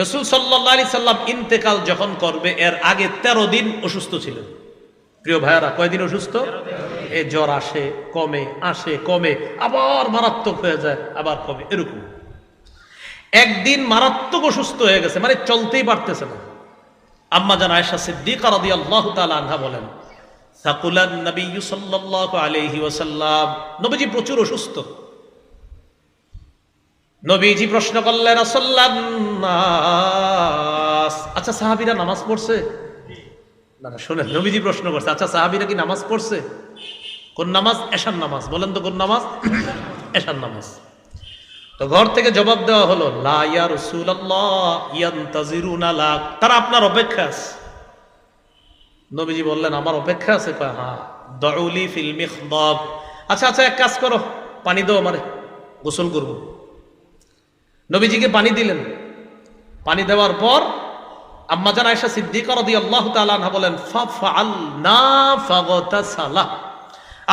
রাসূল সাল্লাল্লাহু আলাইহি সাল্লাম ইন্তেকাল যখন করবে এর আগে 13 দিন অসুস্থ ছিলেন। প্রিয় ভাইয়ারা, কয়দিন অসুস্থ? এই জ্বর আসে কমে, আবার মারাত্মক হয়ে যায়, আবার কমে, এরকম। একদিন মারাত্মক অসুস্থ হয়ে গেছে, মানে চলতেই পারতেছে না। আম্মা জান আয়েশা সিদ্দিকা রাদিয়াল্লাহু তাআলা আনহা বলেন, সাকুলান নবী সাল্লাল্লাহু আলাইহি ওয়াসাল্লাম, নবীজি প্রচুর অসুস্থ। নবীজি প্রশ্ন করলেন, আসাল্লান নাস, আচ্ছা সাহাবীরা নামাজ পড়ছে? না না, শুনেন, নবীজি প্রশ্ন করছে, আচ্ছা সাহাবীরা কি নামাজ পড়ছে? কোন নামাজ? এশার নামাজ। বলেন তো কোন নামাজ? এশার নামাজ। তো ঘর থেকে জবাব দেওয়া হলো, লা ইয়া রাসূলুল্লাহ ইয়ান্তাজিরুনা লাক, তারা আপনার অপেক্ষা আছে। নবীজি বললেন, আমার অপেক্ষা আছে? কয় হ্যাঁ। দাউলি ফিল মিখদাব, আচ্ছা এক কাজ করো, পানি দাও আমারে, গোসল করব। নবীজিকে পানি দিলেন। পানি দেওয়ার পর আম্মা জান আয়েশা সিদ্দিকা রাদিয়াল্লাহু তাআলা আনহা বলেন, ফাফআলনা ফাগতাসালা,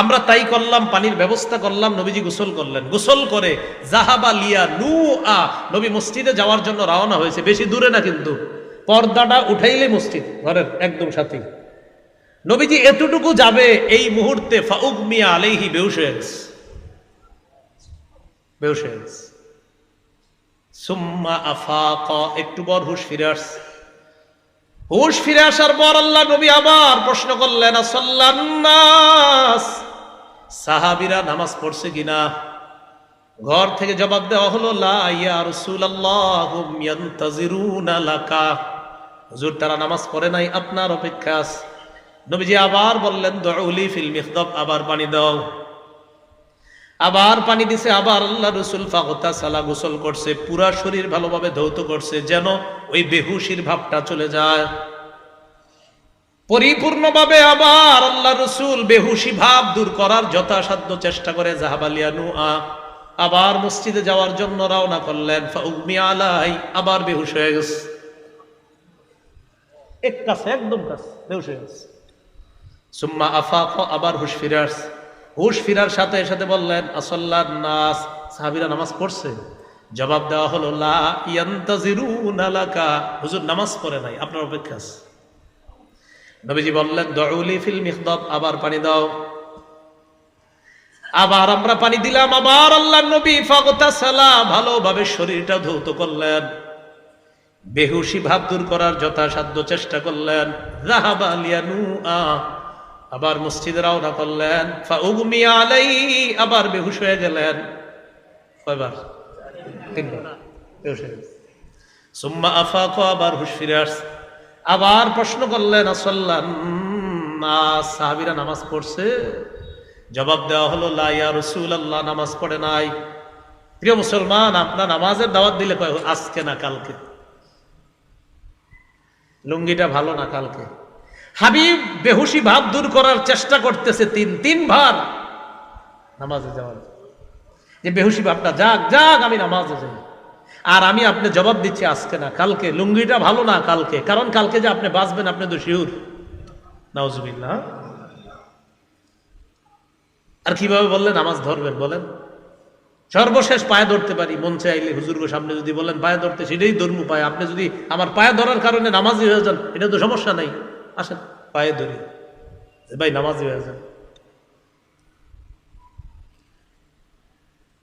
আমরা তাই করলাম, পানির ব্যবস্থা করলাম, নবীজি গোসল করলেন। গোসল করে জাহাবা লিয়া নুআ, নবী মসজিদে যাওয়ার জন্য রওনা হয়েছে। বেশি দূরে না কিন্তু, পর্দাটা উঠাইলে মসজিদ ঘরের একদম সাথে। নবীজি এতটুকু যাবে, এই মুহূর্তে ফাউগমিয়া আলাইহি, বেহুশ হয়ে গেছে। সুম্মা আফাকা, একটু পর হুশ ফিরে আসছে। হুশ ফিরে আসার পর আল্লাহ নবী আবার প্রশ্ন করলেন, আসাল্লান নাস, সাহাবীরা নামাজ পড়ছে কিনা? ঘর থেকে জবাব দেওয়া হলো, লা ইয়া রাসূলুল্লাহ হুম ইয়ান্তাজিরুনা লাকা, হুজুর তারা নামাজ পড়ে নাই, আপনার অপেক্ষা আছে। নবীজি আবার বললেন, দুউলি ফিল মিখদাব, আবার পানি দাও। আবার পানি দিছে, আবার আল্লাহ রাসূল ফাগতাসালা, গোসল করছে, পুরা শরীর ভালোভাবে ধৌত করছে, যেন ওই বেহুশির ভাবটা চলে যায় পরিপূর্ণভাবে। আবার আল্লাহ রাসূল বেহুশি ভাব দূর করার যথাসাধ্য চেষ্টা করে জাহাবালিয়া নুআ, আবার মসজিদে যাওয়ার জন্য রওনা করলেন। ফাউগমিয়া আলাই, আবার বেহুশ হয়ে গেছে, একদম কাছে বেহুশ হয়ে গেছে। সুম্মা আফাকা, আবার হুশ ফিরে আসছে। হুশ ফিরার সাথে সাথে বললেন, আসাল্লান নাস, সাহাবীরা নামাজ পড়ছে? জবাব দেওয়া হলো, লা ইয়ান্তাজিরুনা লাকা, হুজুর নামাজ পড়ে নাই, আপনার অপেক্ষা আছে। নবীজি বললেন, দুউলি ফিল মিখদাব, আবার পানি দাও। আবার আমরা পানি দিলাম। আবার আল্লাহর নবী ফাগতাসালা, ভালোভাবে শরীরটা ধৌত করলেন, বেহুশি ভাব দূর করার যথাসাধ্য চেষ্টা করলেন। যাহাবা লিয়ানুআ, আবার মসজিদে রওনা করলেন। ফাউগমিয়া আলাইহি, আবার বেহুশ হয়ে গেলেন। কয়বার? তিনবার বেহুশ হয়ে গেলেন। সুম্মা আফাকা, আবার হুশ ফিরে আসছে। আবার প্রশ্ন করলেন, আসাল্লান নাস, সাহাবীরা নামাজ পড়ছে? জবাব দেওয়া হলো, লা ইয়া রাসূলুল্লাহ, নামাজ পড়ে নাই। প্রিয় মুসলমান, আপনার নামাজের দাওয়াত দিলে কয় আজকে না কালকে, লুঙ্গিটা ভালো না কালকে। হাবিব বেহুশি ভাব দূর করার চেষ্টা করতেছে তিনবার নামাজে যাওয়ার, যে বেহুশি ভাবটা যাক আমি নামাজে যাই। আর আমি আপনি জবাব দিচ্ছি আজকে না কালকে, লুঙ্গিটা ভালো না কালকে, কারণ কালকে যে আপনি বাঁচবেন আপনি তো শিওর। নাউজুবিল্লাহ। আর কিভাবে বললেন নামাজ ধরবেন? বলেন, সর্বশেষ পায়ে ধরতে পারি, মন চাইলে হুজুরগো সামনে যদি বলেন পায়ে ধরতে, সেটাই ধর্ম পায়। আপনি যদি আমার পায়ে ধরার কারণে নামাজি হয়ে যান, এটা তো সমস্যা নাই, আসেন পায়ে ধরি, ভাই নামাজি হয়ে যান।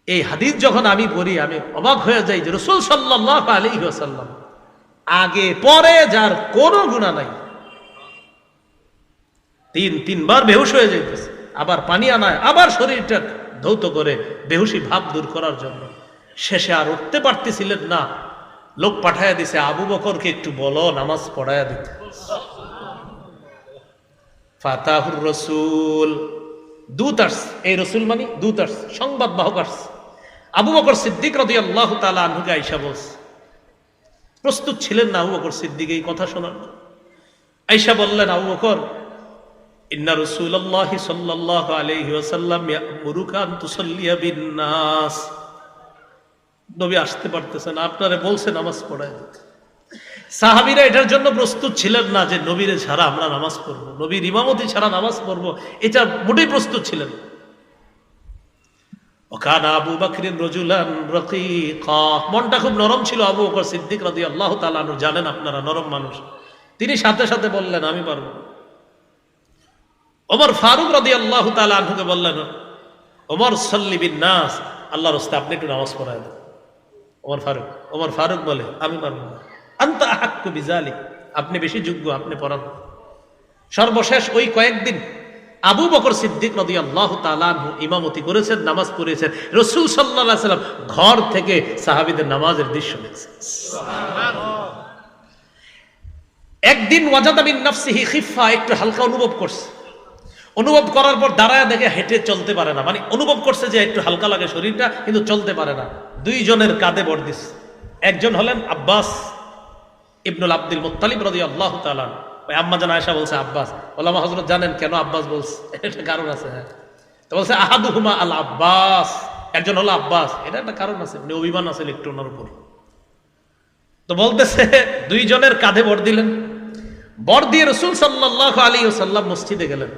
এই হাদিস যখন আমি পড়ি, আমি অবাক হয়ে যাই যে রাসূল সাল্লাল্লাহু আলাইহি ওয়াসাল্লাম আগে পরে যার কোনো গুনাহ নাই, তিনবার বেহুশ হয়ে যাইতেছে, আবার পানি আনায়, আবার শরীরটা ধৌত করে বেহুশি ভাব দূর করার জন্য। শেষে আর উঠতে পারতেছিলেন না, লোক পাঠায়া দিছে, আবু বকরকে একটু বলো নামাজ পড়ায়া দিতে। ফাতাহুর রাসূল, দূত আসছে, এই রাসূল মানে দূত আসছে, সংবাদ বাহক আসছে। আবু বকর সিদ্দিক রাদিয়াল্লাহু তাআলা আনহুকে আয়েশা বলছে, প্রস্তুত ছিলেন না আবু বকর সিদ্দিক এই কথা শোনার। আয়েশা বললেন, আবু বকর, ইন্না রাসূলুল্লাহ সাল্লাল্লাহু আলাইহি ওয়াসাল্লাম ইয়ামুরুকা আন তুসাল্লিয়া বিন নাস, নবী আসতে পারতেছেন, আপনারে বলছে নামাজ পড়ায় দিতে। সাহাবীরা এটার জন্য প্রস্তুত ছিলেন না যে নবীরে ছাড়া আমরা নামাজ পড়বো, নবীর ইমামতি ছাড়া নামাজ পড়বো, এটা মোটেই প্রস্তুত ছিলেন। ওয়াকানা আবু বকরিন রাজুলান রাকীকা, মনটা খুব নরম ছিল আবু বকর সিদ্দিক রাদিয়াল্লাহু তাআলা আনহু। জানেন আপনারা নরম মানুষ, তিনি সাথে সাথে বললেন আমি পারবো। ওমর ফারুক রাদিয়াল্লাহু তাআলা আনহুকে বললেন, ওমর সাল্লি বিন নাস, আল্লাহর রাস্তায় আপনি একটু নামাজ পড়ায় দেন। ওমর ফারুক বলে আমি পারবো না। আনতা আহাক্কু বিযালিক, আপনি বেশি যোগ্য, আপনি পড়ান। সর্বশেষ ওই কয়েকদিন আবু বকর সিদ্দিক রাদিয়াল্লাহু তাআলা আনহু ইমামতি করেছেন, নামাজ পড়িয়েছেন। রাসূল সাল্লাল্লাহু আলাইহি সাল্লাম ঘর থেকে সাহাবীদের নামাজের দৃশ্য দেখছেন। একদিন ওয়াজাদা মিন নাফসিহি খিফা, একটু হালকা অনুভব করছে। অনুভব করার পর দাঁড়ায় দেখে হেঁটে চলতে পারে না, মানে অনুভব করছে যে একটু হালকা লাগে শরীরটা, কিন্তু চলতে পারে না। দুইজনের কাঁধে ভর দিচ্ছে। একজন হলেন আব্বাস ইবনুল আব্দুল মুত্তালিব রাদিয়াল্লাহু তাআলা। ওই আম্মা জান আয়েশা বলছে আব্বাস, ওলামা হযরত জানেন কেন আব্বাস বলছে? এটা কারণ আছে। হ্যাঁ, তো বলছে আহাদুহুমা আল আব্বাস, একজন হলো আব্বাস, এটা একটা কারণ আছে, উনি অভিমান আছে একটু ওনার উপর। তো বলতেছে দুইজনের কাঁধে ভর দিলেন। বর দিয়ে রাসূল সাল্লাল্লাহু আলাইহি ওয়াসাল্লাম মসজিদে গেলেন।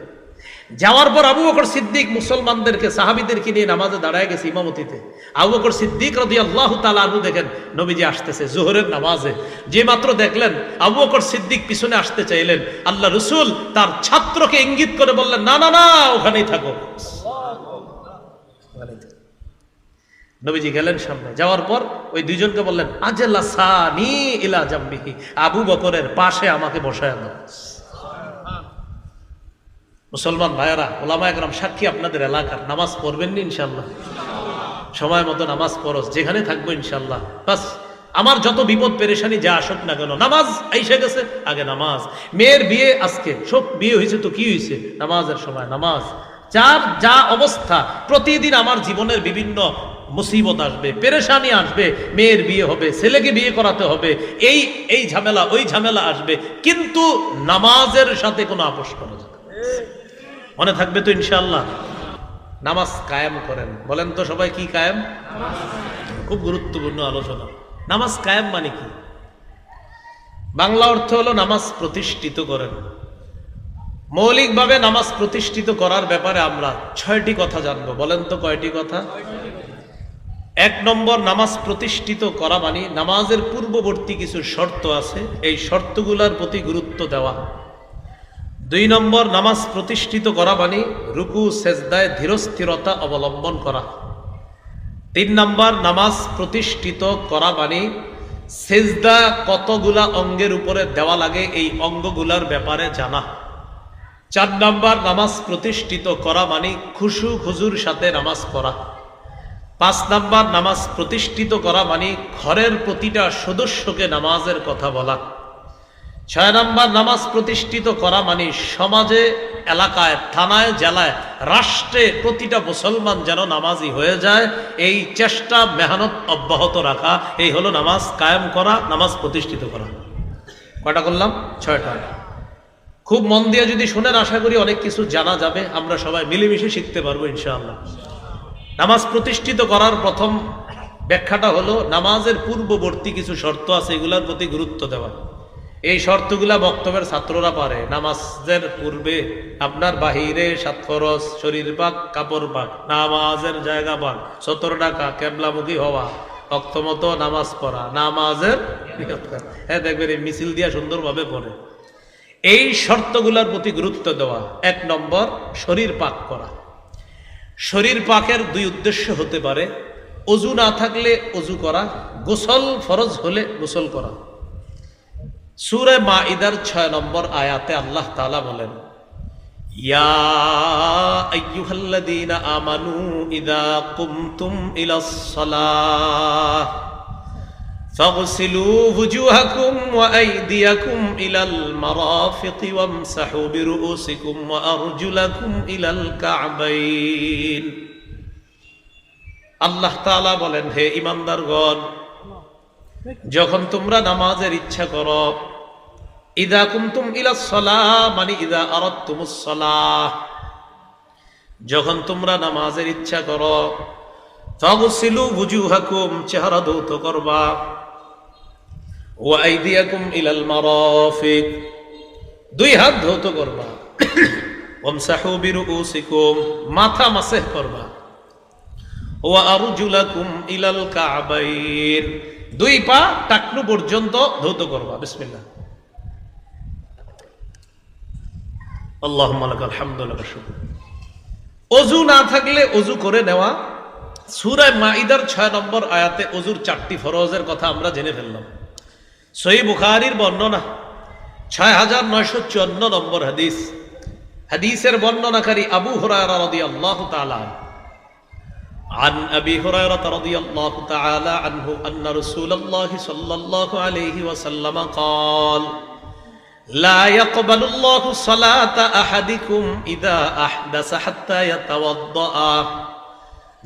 যাওয়ার পর আবু বকর সিদ্দিক মুসলমানদেরকে সাহাবীদেরকে নিয়ে নামাজে দাঁড়ায় গেছে ইমামতিতে। আবু বকর সিদ্দিক রাদিয়াল্লাহু তাআলা আনহু দেখেন নবীজি আসতেছে যোহরের নামাজে। যে মাত্র দেখলেন আবু বকর সিদ্দিক পিছনে আসতে চাইলেন, আল্লাহ রাসূল তার ছাত্রকে ইঙ্গিত করে বললেন না না না, ওখানেই থাকো। নবীজি গেলেন সামনে। যাওয়ার পর ওই দুইজনকে বললেন আজলাসানি ইলা জামবিহি, আবু বকরের পাশে আমাকে বসায় দাও। মুসলমান ভাইয়েরা, ওলামা একরাম সাক্ষী আপনাদের এলাকার, নামাজ পড়বেন নি ইনশাল্লাহ? সময় মতো নামাজ পড়স, যেখানে থাকবো ইনশাল্লাহ। বাস আমার যত বিপদ পেরেশানি যা আসুক না কেন, নামাজ আইসে গেছে, আগে নামাজ। মেয়ের বিয়ে আজকে, সব বিয়ে হয়েছে তো কি হয়েছে, নামাজের সময় নামাজ। যার যা অবস্থা, প্রতিদিন আমার জীবনের বিভিন্ন মুসিবত আসবে, পেরেশানি আসবে, মেয়ের বিয়ে হবে, ছেলেকে বিয়ে করাতে হবে, এই ঝামেলা ওই ঝামেলা আসবে, কিন্তু নামাজের সাথে কোনো আপোষ করা যাবে না। মনে থাকবে তো ইনশাআল্লাহ? নামাজ কায়েম করেন। বলেন তো সবাই কি কায়েম? খুব গুরুত্বপূর্ণ আলোচনা। নামাজ কায়েম মানে কি? বাংলা অর্থ হলো নামাজ প্রতিষ্ঠিত করেন। মৌলিকভাবে নামাজ প্রতিষ্ঠিত করার ব্যাপারে আমরা 6টি কথা জানবো। বলেন তো কয়টি কথা? 1 নম্বর, নামাজ প্রতিষ্ঠিত করা মানে নামাজের পূর্ববর্তী কিছু শর্ত আছে, এই শর্তগুলোর প্রতি গুরুত্ব দেওয়া। 2 নম্বর, নামাজ প্রতিষ্ঠিত করা মানে রুকু সেজদায় ধীরস্থিরতা অবলম্বন করা। 3 নম্বর, নামাজ প্রতিষ্ঠিত করা মানে সেজদা কতগুলা অঙ্গের উপরে দেওয়া লাগে এই অঙ্গগুলার ব্যাপারে জানা। 4 নম্বর, নামাজ প্রতিষ্ঠিত করা মানে খুশু খুজুর সাথে নামাজ পড়া। 5 নম্বর, নামাজ প্রতিষ্ঠিত করা মানে ঘরের প্রতিটা সদস্যকে নামাজের কথা বলা। 6 নম্বর, নামাজ প্রতিষ্ঠিত করা মানে সমাজে, এলাকায়, থানায়, জেলায়, রাষ্ট্রে প্রতিটা মুসলমান যেন নামাজি হয়ে যায়, এই চেষ্টা মেহনত অব্যাহত রাখা, এই হলো নামাজ কায়েম করা, নামাজ প্রতিষ্ঠিত করা। কয়টা করলাম? 6টা। খুব মন দিয়ে যদি শুনেন, আশা করি অনেক কিছু জানা যাবে, আমরা সবাই মিলেমিশে শিখতে পারবো ইনশাআল্লাহ। নামাজ প্রতিষ্ঠিত করার প্রথম ব্যাখ্যাটা হলো নামাজের পূর্ববর্তী কিছু শর্ত আছে, এগুলোর প্রতি গুরুত্ব দেওয়া। এই শর্তগুলা বক্তব্যের ছাত্ররা পারে। নামাজের পূর্বে আপনার বাহিরে 7 ফরজ, শরীর পাক, কাপড় পাক, নামাজের জায়গা পাক, 17 টাকা, কেবলামুখী হওয়া, অক্তমতো নামাজ পড়া, নামাজের নিয়ত করা। হ্যাঁ, দেখবেন এই মিছিল দিয়া সুন্দরভাবে পড়ে। এই শর্তগুলার প্রতি গুরুত্ব দেওয়া। 1 নম্বর, শরীর পাক করা। শরীর পাকের 2 উদ্দেশ্য হতে পারে। অজু না থাকলে অজু করা, গোসল ফরজ হলে গোসল করা। সূরা মাইদার 6 নম্বর আয়াতে আল্লাহ তাআলা বলেন, ইয়া আইয়ুহাল্লাযীনা আমানু ইযা কুমতুম ইলাস সালাহ ফাগসিলু ওয়ুজুহাকুম ওয়া আইদিয়াকুম ইলাল মারাফিকি ওয়ামসাহু বিরুউসিকুম ওয়া আরজুলাকুম ইলাল কা'বাইন। আল্লাহ তাআলা বলেন, হে ঈমানদারগণ, যখন তোমরা নামাজের ইচ্ছা করো, ইযা কুমতুম ইলাস সালাহ মানে ইযা আরাদতুমুস সালাহ, যখন তোমরা নামাজের ইচ্ছা করো, ফাগসিলু ওয়ুজুহাকুম চেহারা ধৌত করবা, ওয়া আইদিয়াকুম ইলাল মারাফিক 2 হাত ধৌত করবা, ওয়ামসাহু বিরুউসিকুম মাথা মাসহ করবা, ওয়া আরজুলাকুম ইলাল কাবাইন, দুই পা টাকনু পর্যন্ত ধৌত করবা। বিসমিল্লাহ। আল্লাহুম্মা লাকাল হামদু ওয়া লাকাশ শুকর। ওযু না থাকলে ওযু করে নেওয়া। সূরা মাইদার 6 নম্বর আয়াতে ওযুর 4টি ফরজের কথা আমরা জেনে ফেললাম। সহিহ বুখারীর বর্ণনা 6954 নম্বর হাদিস। হাদিসের বর্ণনাকারী আবু হুরায়রা রাদিয়াল্লাহু তাআলা عن أبي هريرة رضي الله تعالى عنه أن رسول الله صلى الله عليه وسلم قال لا يقبل الله صلاة أحدكم إذا أحدث حتى يتوضأ।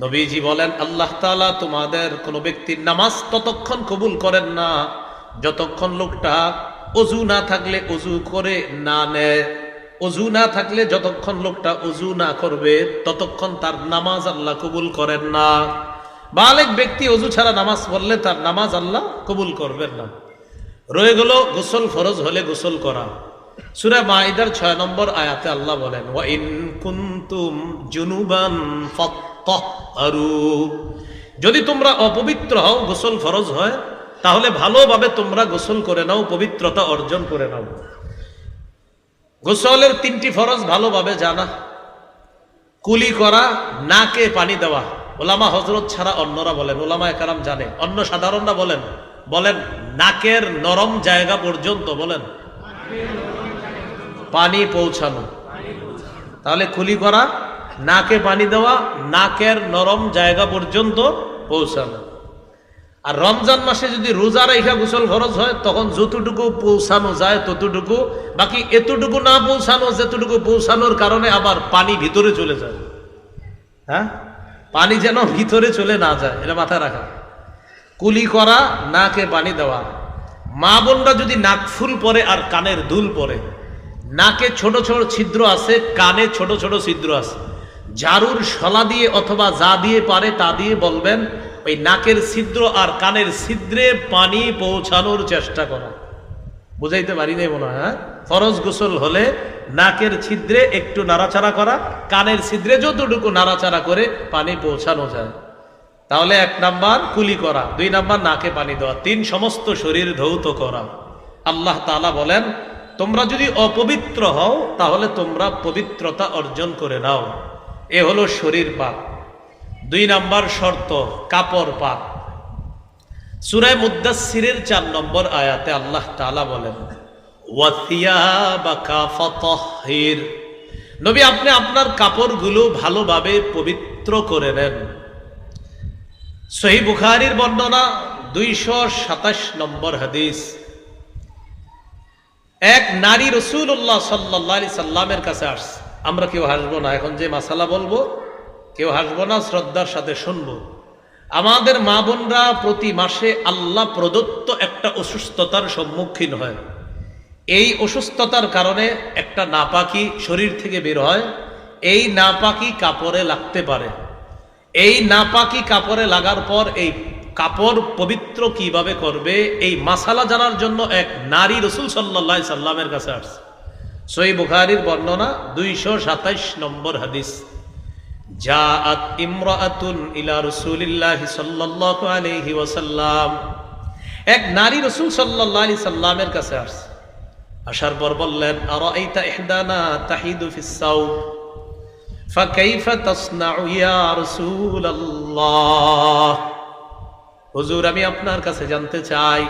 নবীজি বলেন, আল্লাহ তাআলা তোমাদের কোন ব্যক্তির নামাজ ততক্ষণ কবুল করেন না যতক্ষণ লোকটা ওযু না থাকলে ওযু করে না নেয়। ওযু না থাকলে যতক্ষণ লোকটা ওযু না করবে ততক্ষণ তার নামাজ আল্লাহ কবুল করেন না। বালেগ ব্যক্তি ওযু ছাড়া নামাজ পড়লে তার নামাজ আল্লাহ কবুল করবেন না। রয়ে গেল গোসল ফরজ হলে গোসল করা। সূরা মাইদার 6 নম্বর আয়াতে আল্লাহ বলেন, ওয়া ইন কুনতুম জুনুবান ফাত্তাহহারু, যদি তোমরা অপবিত্র হও, গোসল ফরজ হয়, তাহলে ভালোভাবে তোমরা গোসল করে নাও, পবিত্রতা অর্জন করে নাও। গোসলের 3টি ফরজ ভালোভাবে জানা। কুলি করা, নাকে পানি দেওয়া। ওলামা হযরত ছাড়া অন্যরা বলেন, ওলামায়ে কেরাম জানে, অন্য সাধারণরা বলেন নাকের নরম জায়গা পর্যন্ত বলেন পানি পৌঁছানো। তাহলে কুলি করা, নাকে পানি দেওয়া, নাকের নরম জায়গা পর্যন্ত পৌঁছানো। আর রমজান মাসে যদি রোজা রাখা গোসল ফরজ হয় তখন যতটুকু পৌঁছানো যায় ততটুকু, বাকি এতটুকু না পৌঁছানো, যেতটুকু পৌঁছানোর কারণে আবার পানি ভিতরে চলে যায়। হ্যাঁ, পানি যেন ভিতরে চলে না যায়, এটা মাথায় রাখা। কুলি করা, নাকে পানি দেওয়া। মা বোনরা যদি নাকফুল পরে আর কানের দুল পরে, নাকে ছোট ছোট ছিদ্র আছে, কানে ছোট ছোট ছিদ্র আছে, ঝাড়ুর শলা দিয়ে অথবা যা দিয়ে পারে তা দিয়ে বলবেন ওই নাকের ছিদ্র আর কানের ছিদ্রে পানি পৌঁছানোর চেষ্টা করা। বুঝাইতে পারি নাই মনে হয়? হ্যাঁ, ফরজ গোসল হলে নাকের ছিদ্রে একটু নাড়াচাড়া করা, কানের ছিদ্রে যতটুকু নাড়াচাড়া করে পানি পৌঁছানো যায়। তাহলে 1 নাম্বার কুলি করা, 2 নাম্বার নাকে পানি দেওয়া, 3 সমস্ত শরীর ধৌত করা। আল্লাহ তাআলা বলেন, তোমরা যদি অপবিত্র হও তাহলে তোমরা পবিত্রতা অর্জন করে নাও। এ হলো শরীর পাক। 2 নাম্বার শর্ত কাপড় পাক। সূরা মুদ্দাসসিরের 4 নম্বর আয়াতে আল্লাহ তাআলা বলেন, ওয়া থিয়াবাকা ফাতাহহির, নবী আপনি আপনার কাপড়গুলো ভালোভাবে পবিত্র করে নেন। সহিহ বুখারীর বর্ণনা 227 নম্বর হাদিস। এক নারী রাসূলুল্লাহ সাল্লাল্লাহু আলাইহি সাল্লামের কাছে আসছে। আমরা কেউ হাসবো না, এখন যে মাসালা বলবো কেউ হাসবো না, শ্রদ্ধার সাথে শুনবো। আমাদের মা বোনরা প্রতি মাসে আল্লাহ প্রদত্ত একটা অসুস্থতার সম্মুখীন হয়। এই অসুস্থতার কারণে একটা নাপাকি শরীর থেকে বের হয়। এই নাপাকি কাপড়ে লাগতে পারে। এই নাপাকি কাপড়ে লাগার পর এই কাপড় পবিত্র কিভাবে করবে, এই মাসালা জানার জন্য এক নারী রাসূল সাল্লাল্লাহু আলাইহি সাল্লামের কাছে আসছে। সহিহ বুখারীর বর্ণনা 227 নম্বর হাদিস। জাআত ইমরাআতুন ইলা রাসূলিল্লাহি সাল্লাল্লাহু আলাইহি ওয়াসাল্লাম, এক নারী রাসূল সাল্লাল্লাহু আলাইহি সাল্লামের কাছে আসছে। আসার পর বললেন, আরাইতা ইহদানা তাহিদু ফিস সাওম ফাকাইফা তাসনাউ ইয়া রাসূলুল্লাহ। হুজুর, আমি আপনার কাছে জানতে চাই,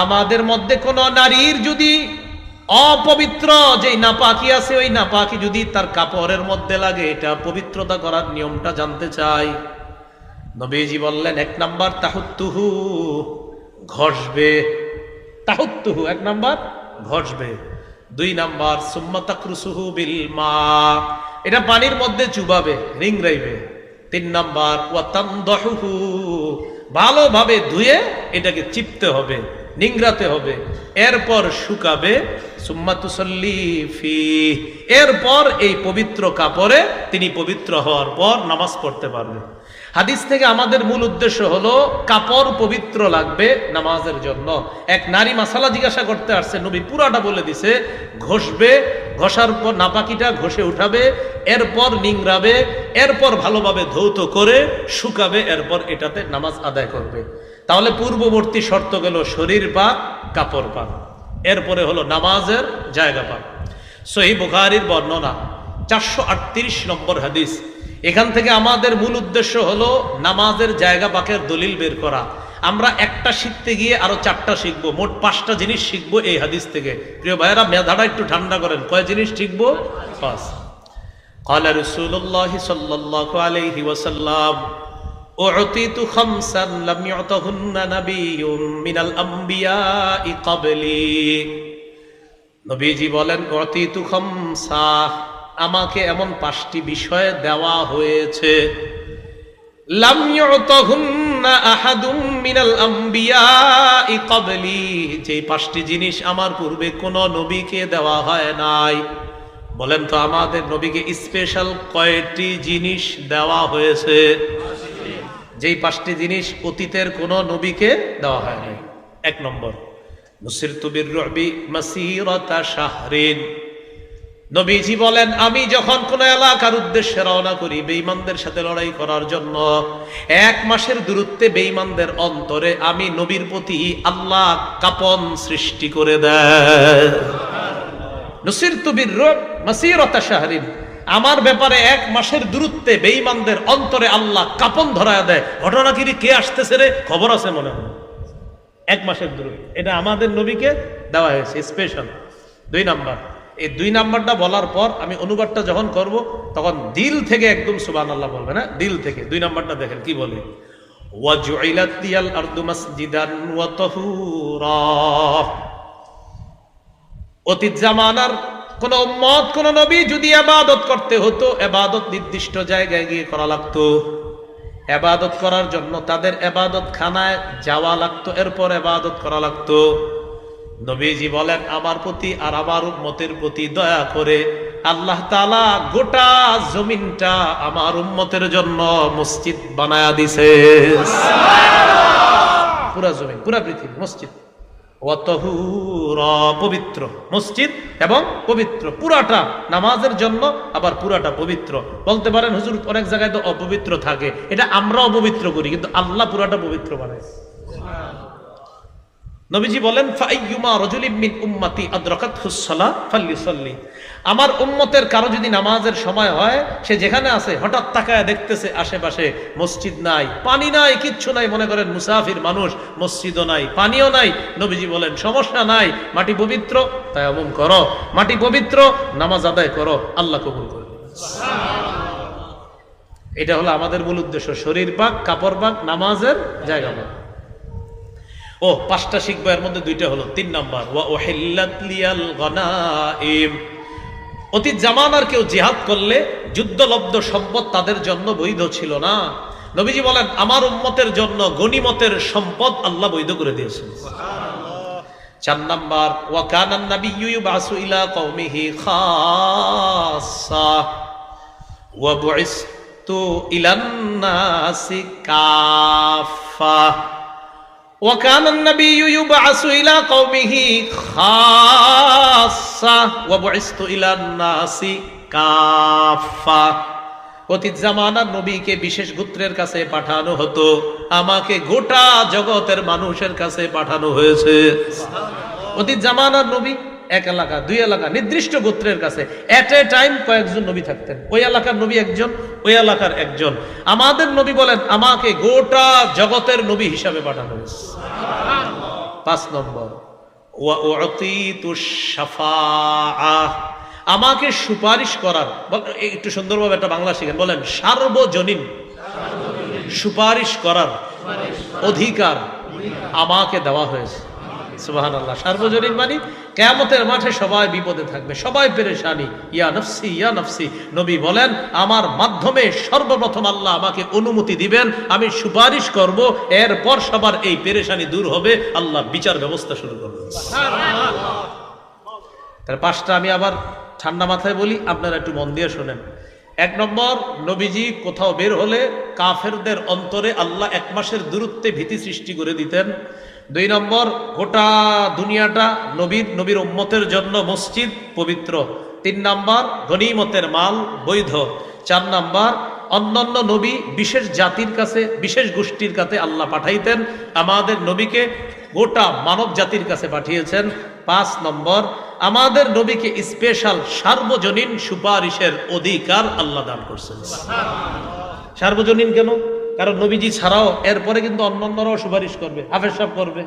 আমাদের মধ্যে কোন নারীর যদি অপবিত্র যে নাপাকি আছে, ওই নাপাকি যদি তার কাপড়ের মধ্যে লাগে, এটা পবিত্রতা করার নিয়মটা জানতে চাই। নবীজি বললেন, 1 নাম্বার তাহুত্তুহু, ঘষবে। তাহুত্তুহু 1 নাম্বার ঘষবে। 2 নাম্বার সুম্মা তাকরুসুহু বিল মা, এটা পানির মধ্যে চুবাবে, রিংরাইবে। 3 নাম্বার ওয়া তামদাহুহু, ভালোভাবে ধুয়ে এটাকে চিপতে হবে, নিংড়াতে হবে, এরপর শুকাবে। সুম্মা তুসাল্লি ফি, এরপর এই পবিত্র কাপড়ে তিনি পবিত্র হওয়ার পর নামাজ পড়তে পারবে। হাদিস থেকে আমাদের মূল উদ্দেশ্য হলো কাপড় পবিত্র লাগবে নামাজের জন্য। এক নারী মাসালা জিজ্ঞাসা করতে আসছে, নবী পুরাটা বলে দিছে, ঘষবে, ঘষার পর নাপাকিটা ঘষে উঠাবে, এরপর নিংড়াবে, এরপর ভালোভাবে ধৌত করে শুকাবে, এরপর এটাতে নামাজ আদায় করবে। তাহলে পূর্ববর্তী শর্ত গেল শরীর পাক, কাপড় পাক, এরপরে হলো নামাজের জায়গা পাক। সহিহ বুখারীর বর্ণনা 438 নম্বর হাদিস। এখান থেকে আমাদের মূল উদ্দেশ্য হলো নামাজের জায়গা পাকের দলিল বের করা। আমরা একটা শিখতে গিয়ে আরো 4টা শিখবো, মোট 5টা জিনিস শিখবো এই হাদিস থেকে। প্রিয় ভাইয়েরা, মেধাটা একটু ঠান্ডা করেন, কয় জিনিস শিখবো? 5। قال رسول الله صلى الله عليه وسلم أعطيت خمسا لم يعطهن نبي من الأنبياء قبلي। নবীজি বলেন উতিতু খামসা, আমাকে এমন 5টি বিষয় দেওয়া হয়েছে, লাম ইউতাহুন্না আহাদুম মিনাল আমবিয়াই ক্বাবলি, যে 5টি জিনিস আমার পূর্বে কোন নবীকে দেওয়া হয় নাই। বলেন তো আমাদের নবীকে স্পেশাল কয়টি জিনিস দেওয়া হয়েছে? যেই 5টি জিনিস অতীতের কোন নবীকে দেওয়া হয় নাই। 1 নম্বর, নুসিরতু বিররুবি মাসিরাতা শাহরিন। নবীজি বলেন আমি যখন কোন এলাকার উদ্দেশ্যে রওনা করি বেঈমানদের সাথে লড়াই করার জন্য, 1 মাসের দূরত্বে বেঈমানদের অন্তরে আমি নবীর প্রতি আল্লাহ কাঁপন সৃষ্টি করে দেয়। নুসিরতু বিররুব মাসিরাতা শাহরিন, আমার ব্যাপারে 1 মাসের দূরত্বে বেঈমানদের অন্তরে আল্লাহ কাঁপন ধরায় দেয়। ঘটনা কি কে আসতেছে রে, খবর আছে মনে হয়। 1 মাসের দূরত্ব, এটা আমাদের নবীকে দেওয়া হয়েছে স্পেশাল। 2 নাম্বার, এই 2 নাম্বারটা বলার পর আমি অনুবাদটা যখন করব তখন দিল থেকে একদম সুবহানাল্লাহ বলবেন, না দিল থেকে। 2 নাম্বারটা দেখেন কি বলে, ওয়াজুইলাত লিয়াল আরদু মাসজিদান ওয়া তাহুরা। অতীত জামানার কোন উম্মত, কোন নবী যদি ইবাদত করতে হতো, ইবাদত নির্দিষ্ট জায়গায় গিয়ে করা লাগতো। ইবাদত করার জন্য তাদের ইবাদত খানায় যাওয়া লাগতো, এরপর ইবাদত করা লাগতো। নবীজি বলেন আমার প্রতি আর আমার উম্মতের প্রতি দয়া করে আল্লাহ তাআলা গোটা জমিনটা আমার উম্মতের জন্য মসজিদ বানায়া দিছে। পুরা জমিন, পুরা পৃথিবী মসজিদ। ওয়া তাহুরা, পবিত্র মসজিদ এবং পবিত্র, পুরাটা নামাজের জন্য, আবার পুরাটা পবিত্র। বলতে পারেন হুজুর অনেক জায়গায় তো অপবিত্র থাকে, এটা আমরা অপবিত্র করি, কিন্তু আল্লাহ পুরাটা পবিত্র বানায়। নবীজি বলেন ফাইয়ুমা রাজুলিন মিন উম্মতি আদরাকাতহুস সালাহ ফালইউসাল্লি, আমার উম্মতের কারো যদি নামাজের সময় হয়, সে যেখানে আছে হঠাৎ তাকায় দেখতেছে আশেপাশে মসজিদ নাই, পানি নাই, কিচ্ছু নাই, মনে করেন মুসাফির মানুষ, মসজিদও নাই, পানিও নাই। নবীজি বলেন সমস্যা নাই, মাটি পবিত্র, তায়াম্মুম করো, মাটি পবিত্র, নামাজ আদায় করো, আল্লাহ কবুল করবে। এটা হলো আমাদের মূল উদ্দেশ্য, শরীর পাক, কাপড় পাক, নামাজের জায়গা পাক। 5টা শিখবো, এর মধ্যে 2টা হলো। 3 নাম্বার, ওয়া উহিল্লাত লিয়াল গনাইম। অতীত জামানার কেউ জিহাদ করলে যুদ্ধলব্ধ সম্পদ তাদের জন্য বৈধ ছিল না। নবীজি বলেন আমার উম্মতের জন্য গনিমতের সম্পদ আল্লাহ বৈধ করে দিয়েছেন। 4 নাম্বার, ওয়া কানান নাবিয়্যু ইউবাসু ইলা কওমিহি খাসসা ওয়া বুইসতু ইলান নাসি কাফা। وكان النبي يبعث إلى قومه خاصة وبعثت إلى الناس كافة। অতীত জামানার নবীকে বিশেষ গোত্রের কাছে পাঠানো হতো, আমাকে গোটা জগতের মানুষের কাছে পাঠানো হয়েছে। অতীত জামানার নবী 1 এলাকা, 2 এলাকা, নির্দিষ্ট গোত্রের কাছে এট এ টাইম কয়েকজন নবী থাকতেন। ওই এলাকার নবী একজন, ওই এলাকার একজন। আমাদের নবী বলেন আমাকে গোটা জগতের নবী হিসাবে পাঠানো হয়েছে। 5 নম্বর, ওয়া উতিতুশ শাফাআহ, আমাকে সুপারিশ করার, একটু সুন্দরভাবে একটা বাংলা শিখেন, বলেন সার্বজনীন সুপারিশ করার অধিকার আমাকে দেওয়া হয়েছে। সুবহানাল্লাহ। সার্বজনীন মানে কিয়ামতের মাঠে সবাই বিপদে থাকবে, সবাই পেরেশানি, ইয়া নফসি ইয়া নফসি। নবী বলেন আমার মাধ্যমে সর্বপ্রথম আল্লাহ আমাকে অনুমতি দিবেন, আমি সুপারিশ করব, এরপর সবার এই পেরেশানি দূর হবে, আল্লাহ বিচার ব্যবস্থা শুরু করবেন। তার 5টা আমি আবার ঠান্ডা মাথায় বলি, আপনারা একটু মন দিয়ে শোনেন। 1 নম্বর, নবীজি কোথাও বের হলে কাফেরদের অন্তরে আল্লাহ 1 মাসের দূরত্বে ভীতি সৃষ্টি করে দিতেন। 2 নম্বর, গোটা দুনিয়াটা নবীর উম্মতের জন্য মসজিদ পবিত্র। 3 নাম্বার গনিমতের মাল বৈধ। 4 নাম্বার অন্যান্য নবী বিশেষ জাতির কাছে, বিশেষ গোষ্ঠীর কাছে আল্লাহ পাঠাইতেন, আমাদের নবীকে গোটা মানব জাতির কাছে পাঠিয়েছেন। 5 নম্বর আমাদের নবীকে স্পেশাল সার্বজনীন সুপারিশের অধিকার আল্লাহ দান করছেন। সার্বজনীন কেন? কারণ নবীজি ছাড়াও এরপরে কিন্তু অন্যান্যরাও সুপারিশ করবে, হাফেজ সাহেব করবে,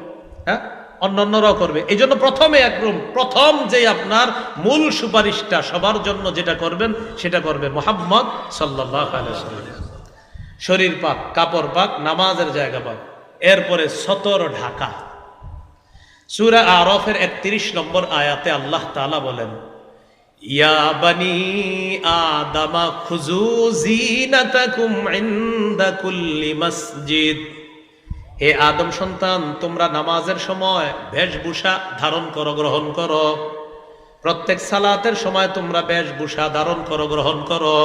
হ্যাঁ, অন্যান্যরাও করবে। এই জন্য প্রথমে একদম প্রথম যে আপনার মূল সুপারিশটা সবার জন্য যেটা করবেন সেটা করবেন মুহাম্মদ সাল্লাল্লাহু আলাইহি ওয়াসাল্লাম। শরীর পাক, কাপড় পাক, নামাজের জায়গা পাক। এরপরে সতর ঢাকা। সূরা আরাফের 31 নম্বর আয়াতে আল্লাহ তাআলা বলেন, ইয়া বানি আদামা খুযু যিনাতাকুম ইনদা কুল্লি মসজিদ। হে আদম সন্তান, তোমরা নামাজের সময় বেশভূষা ধারণ করো, গ্রহণ করো। প্রত্যেক সালাতের সময় তোমরা বেশভূষা ধারণ করো, গ্রহণ করো।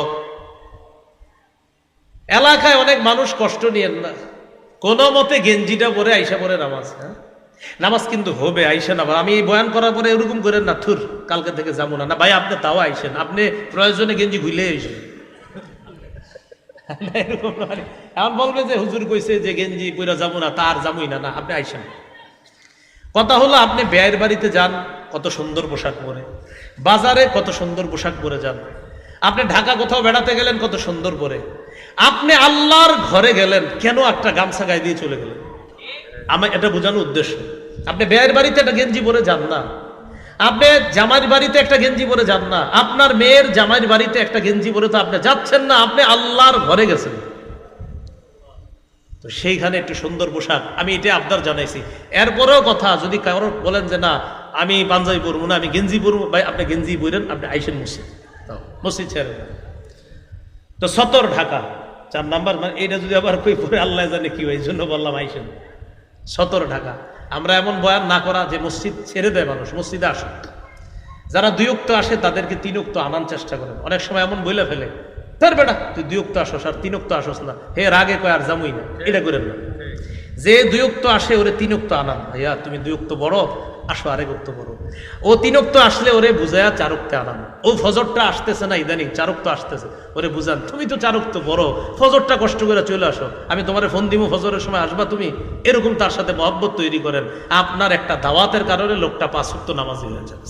এলাকায় অনেক মানুষ কষ্ট নিয়েন না, কোনো মতে গেঞ্জিটা পরে আইসা পরে নামাজ। হ্যাঁ, নামাজ কিন্তু হবে, আইসা না। আমি বয়ান করার পরে এরকম করেন না, থুর কালকে থেকে যাবো না। না ভাই, আপনি তাও আইসেন, আপনি প্রয়োজনে গেঞ্জি ঘুলে আইসেন। এরকম এমন বলবে যে হুজুর কইছে যে গেঞ্জি পইরা যাবো না, তার যাবোই না। না, আপনি আইসেন। কথা হলো আপনি বিয়ের বাড়িতে যান, কত সুন্দর পোশাক পরে, বাজারে কত সুন্দর পোশাক পরে যান, আপনি ঢাকা কোথাও বেড়াতে গেলেন কত সুন্দর পরে, আপনি আল্লাহর ঘরে গেলেন কেন একটা গামছা গায়ে দিয়ে চলে গেলেন? আমার এটা বোঝানোর উদ্দেশ্য, আপনি বিয়ের বাড়িতে একটা গেঞ্জি পরে যান না, আপনি জামাইয়ের বাড়িতে একটা গেঞ্জি পরে যান না, আপনার মেয়ের জামাইয়ের বাড়িতে একটা গেঞ্জি পরে তো আপনি যাচ্ছেন না, আপনি আল্লাহর ঘরে গেছেন। তো সেইখানে একটু সুন্দর পোশাক, আমি এটা আবদার জানাইছি। এরপরেও কথা, যদি কারো বলেন যে না আমি পাঞ্জাবি পরবো না, আমি গেঞ্জি পরবো, ভাই আপনি গেঞ্জি পরেন, আপনি আইসেন মসজিদ, মসজিদ ছেড়ে। তো সতর ঢাকা 4 নাম্বার, মানে এটা যদি আবার কই পরে আল্লাহ জানে কি হয়, এই জন্য বললাম আইসেন। সতর ঢাকা। আমরা এমন বয়ান না করা যে মসজিদ ছেড়ে দেয় মানুষ, মসজিদে আসুক। যারা 2 ওয়াক্ত আসে তাদেরকে 3 ওয়াক্ত আনার চেষ্টা করেন। অনেক সময় এমন বইলে ফেলে, তার বেটা তুই 2 ওয়াক্ত আসস আর 3 ওয়াক্ত আসস না, হে রাগে কয় আর জামুই না, এটা করেন না। যে 2 ওয়াক্ত আসে ওরে 3 ওয়াক্ত আনান, ভাইয়া তুমি 2 ওয়াক্ত বড়, আসো আরেক ওয়াক্ত বড়। ও 3 ওয়াক্ত আসলে ওরে বুঝায়া 4 ওয়াক্তে আনান। ও ফজরটা আসতেছে না, ইদানিং 4 ওয়াক্ত আসতেছে, ওরে বুঝান তুমি তো 4 ওয়াক্ত বড়, ফজরটা কষ্ট করে চলে আসো, আমি তোমারে ফোন দিব ফজরের সময় আসবা তুমি, এরকম তার সাথে মহব্বত তৈরি করেন। আপনার একটা দাওয়াতের কারণে লোকটা 5 ওয়াক্ত নামাজি হয়ে যাবে।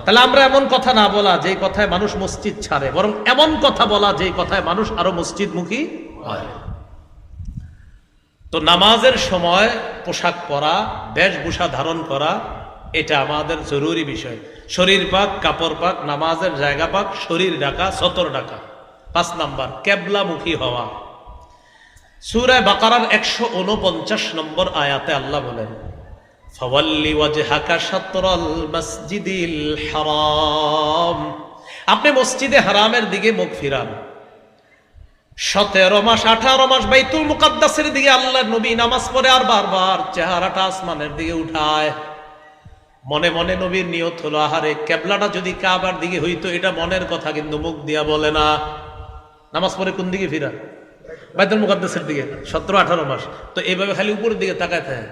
তাহলে আমরা এমন কথা না বলা যেই কথায় মানুষ মসজিদ ছাড়ে, বরং এমন কথা বলা যেই কথায় মানুষ আরো মসজিদমুখী হয়। তো নামাজের সময় পোশাক পরা, বেশভূষা ধারণ করা, এটা আমাদের জরুরি বিষয়। শরীর পাক, কাপড় পাক, নামাজের জায়গা পাক, শরীর ঢাকা, সতর ঢাকা। 5 নাম্বার কেবলামুখী হওয়া। সূরা বাকারার 149 নম্বর আয়াতে আল্লাহ বলেন, ফাওয়াল্লি ওয়াজহাকা শাতরাল মসজিদিল হারাম। আপনি মসজিদে হারামের দিকে মুখ ফিরান। 17 মাস 18 মাস বাইতুল মুকাদ্দাসের দিকে আল্লাহর নবী নামাজ পড়ে আর বারবার চেহারাটা আসমানের দিকে উঠায়। মনে মনে নবীর নিয়ত হলো, আহারে কেবলাটা যদি কাবার দিকে হইতো, এটা মনের কথা, কিন্তু মুখ দিয়া বলে না। নামাজ পড়ে কোন দিকে ফিরা? বাইতুল মুকাদ্দাসের দিকে। 17-18 মাস তো এইভাবে খালি উপরের দিকে তাকায় থাকে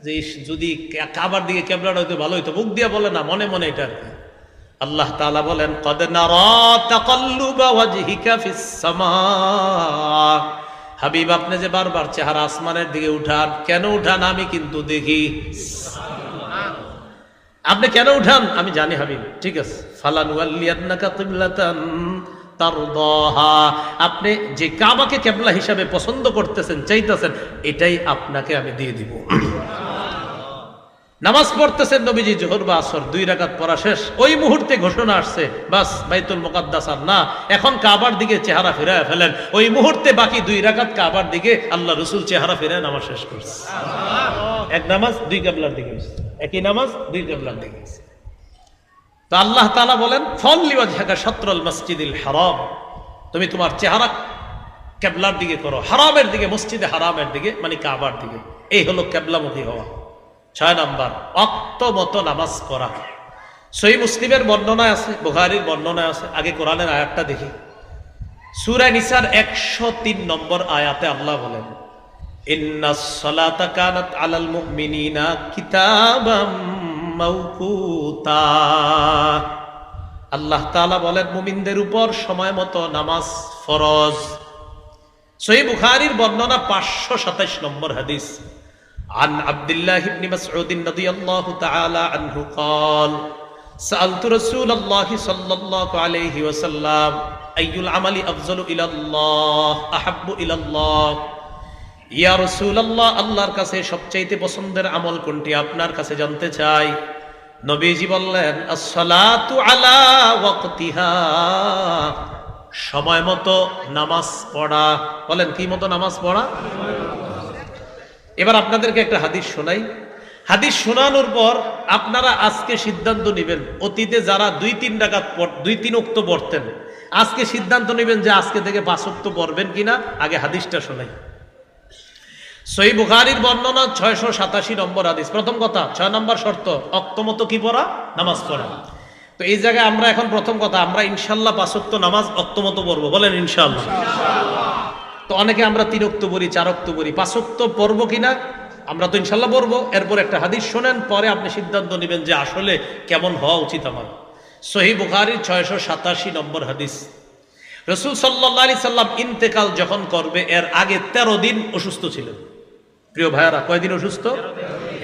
যে যদি কাবার দিকে কেবলাটা হইতো ভালো হইতো, মুখ দিয়া বলে না, মনে মনে এটা। আল্লাহ তাআলা বলেন, কদ নারা তাকাল্লুবা ওয়াজহিকা ফিস সামা। হাবিব আপনি যে বারবার চেহারা আসমানের দিকে উঠান, কেন উঠান আমি কিন্তু দেখি। আপনি কেন উঠান আমি জানি হাবিব, ঠিক আছে। ফালানুওয়াল্লিয়ান্নাকা কিবলাতান তারদাহা। আপনি যে কাবাকে কিবলা হিসাবে পছন্দ করতেছেন, চাইতেছেন, এটাই আপনাকে আমি দিয়ে দিব। নামাজ পড়তেছেন নবীজি, যোহর বা আসর 2 রাকাত পড়া শেষ, ওই মুহূর্তে ঘোষণা আসছে, বাস বাইতুল মুকাদ্দাস আর না, এখন কাবার দিকে চেহারা ফিরায় ফেলেন। ওই মুহূর্তে বাকি 2 রাকাত কাবার দিকে আল্লাহ রাসূল চেহারা ফিরায় নামাজ শেষ করছে। এক নামাজ 2 কিবলার দিকে, একই নামাজ 2 কিবলার দিকে। তো আল্লাহ তাআলা বলেন, ফাল্লি ওয়াজহাকা শাতরাল মসজিদিল হারাম। তুমি তোমার চেহারা কিবলার দিকে করো, হারামের দিকে, মসজিদে হারামের দিকে, মানে কাবার দিকে। এই হলো কিবলামুখী হওয়া। 6 নাম্বার ওয়াক্ত মতো নামাজ পড়া। সহিহ মুসলিমের বর্ণনায় আছে, বুখারীর বর্ণনায় আছে। আগে কোরআনের আয়াতটা দেখি। সূরা নিসার 103 নম্বর আয়াতে আল্লাহ বলেন, ইন্নাস সালাতা কানাত আলাল মুমিনিনা কিতাবাম মাওকুতা। আল্লাহ তাআলা বলেন মুমিনদের উপর সময় মতো নামাজ ফরজ। সহিহ বুখারীর বর্ণনা 527 নম্বর হাদিস। আন আব্দুল্লাহ ইবনে মাসউদ রাদিয়াল্লাহু তাআলা আনহু قال سألت رسول الله صلى الله عليه وسلم أي العمل أفضل إلى الله أحب إلى الله ইয়া রাসূলুল্লাহ, আল্লাহর কাছে সবচেয়ে পছন্দের আমল কোনটি আপনার কাছে জানতে চাই। নবীজি বললেন as-salatu ala waqtiha, সময় মতো নামাজ পড়া। বলেন কি মতো নামাজ পড়া? এবার আপনাদেরকে একটা হাদিস শোনাই। হাদিস শোনানোর পর আপনারা আজকে সিদ্ধান্ত নেবেন, অতীতে যারা 2-3 রাকাত 2-3 ওয়াক্ত পড়তেন, আজকে সিদ্ধান্ত নেবেন যে আজকে থেকে 5 ওয়াক্ত পড়বেন কিনা। আগে হাদিসটা শোনাই। সহিহ বুখারীর বর্ণনা 687 নম্বর হাদিস। প্রথম কথা, 6 নম্বর শর্ত অক্তমতো কি পড়া? নামাজ পড়া। তো এই জায়গায় আমরা এখন প্রথম কথা, আমরা ইনশাআল্লাহ 5 ওয়াক্ত নামাজ অক্তমতো পড়বো। বলেন ইনশাআল্লাহ। তো অনেকে আমরা 3 ওয়াক্ত পড়ি, 4 ওয়াক্ত পড়ি, 5 ওয়াক্ত পড়বো কিনা? আমরা তো ইনশাআল্লাহ পড়বো। এরপর একটা হাদিস শোনেন, পরে আপনি সিদ্ধান্ত নেবেন যে আসলে কেমন হওয়া উচিত আমার। সহিহ বুখারীর 687 নম্বর হাদিস। রাসূল সাল্লাল্লাহু আলাইহি সাল্লাম ইন্তেকাল যখন করবে এর আগে 13 দিন অসুস্থ ছিলেন। প্রিয় ভাইয়ারা, কয়দিন অসুস্থ?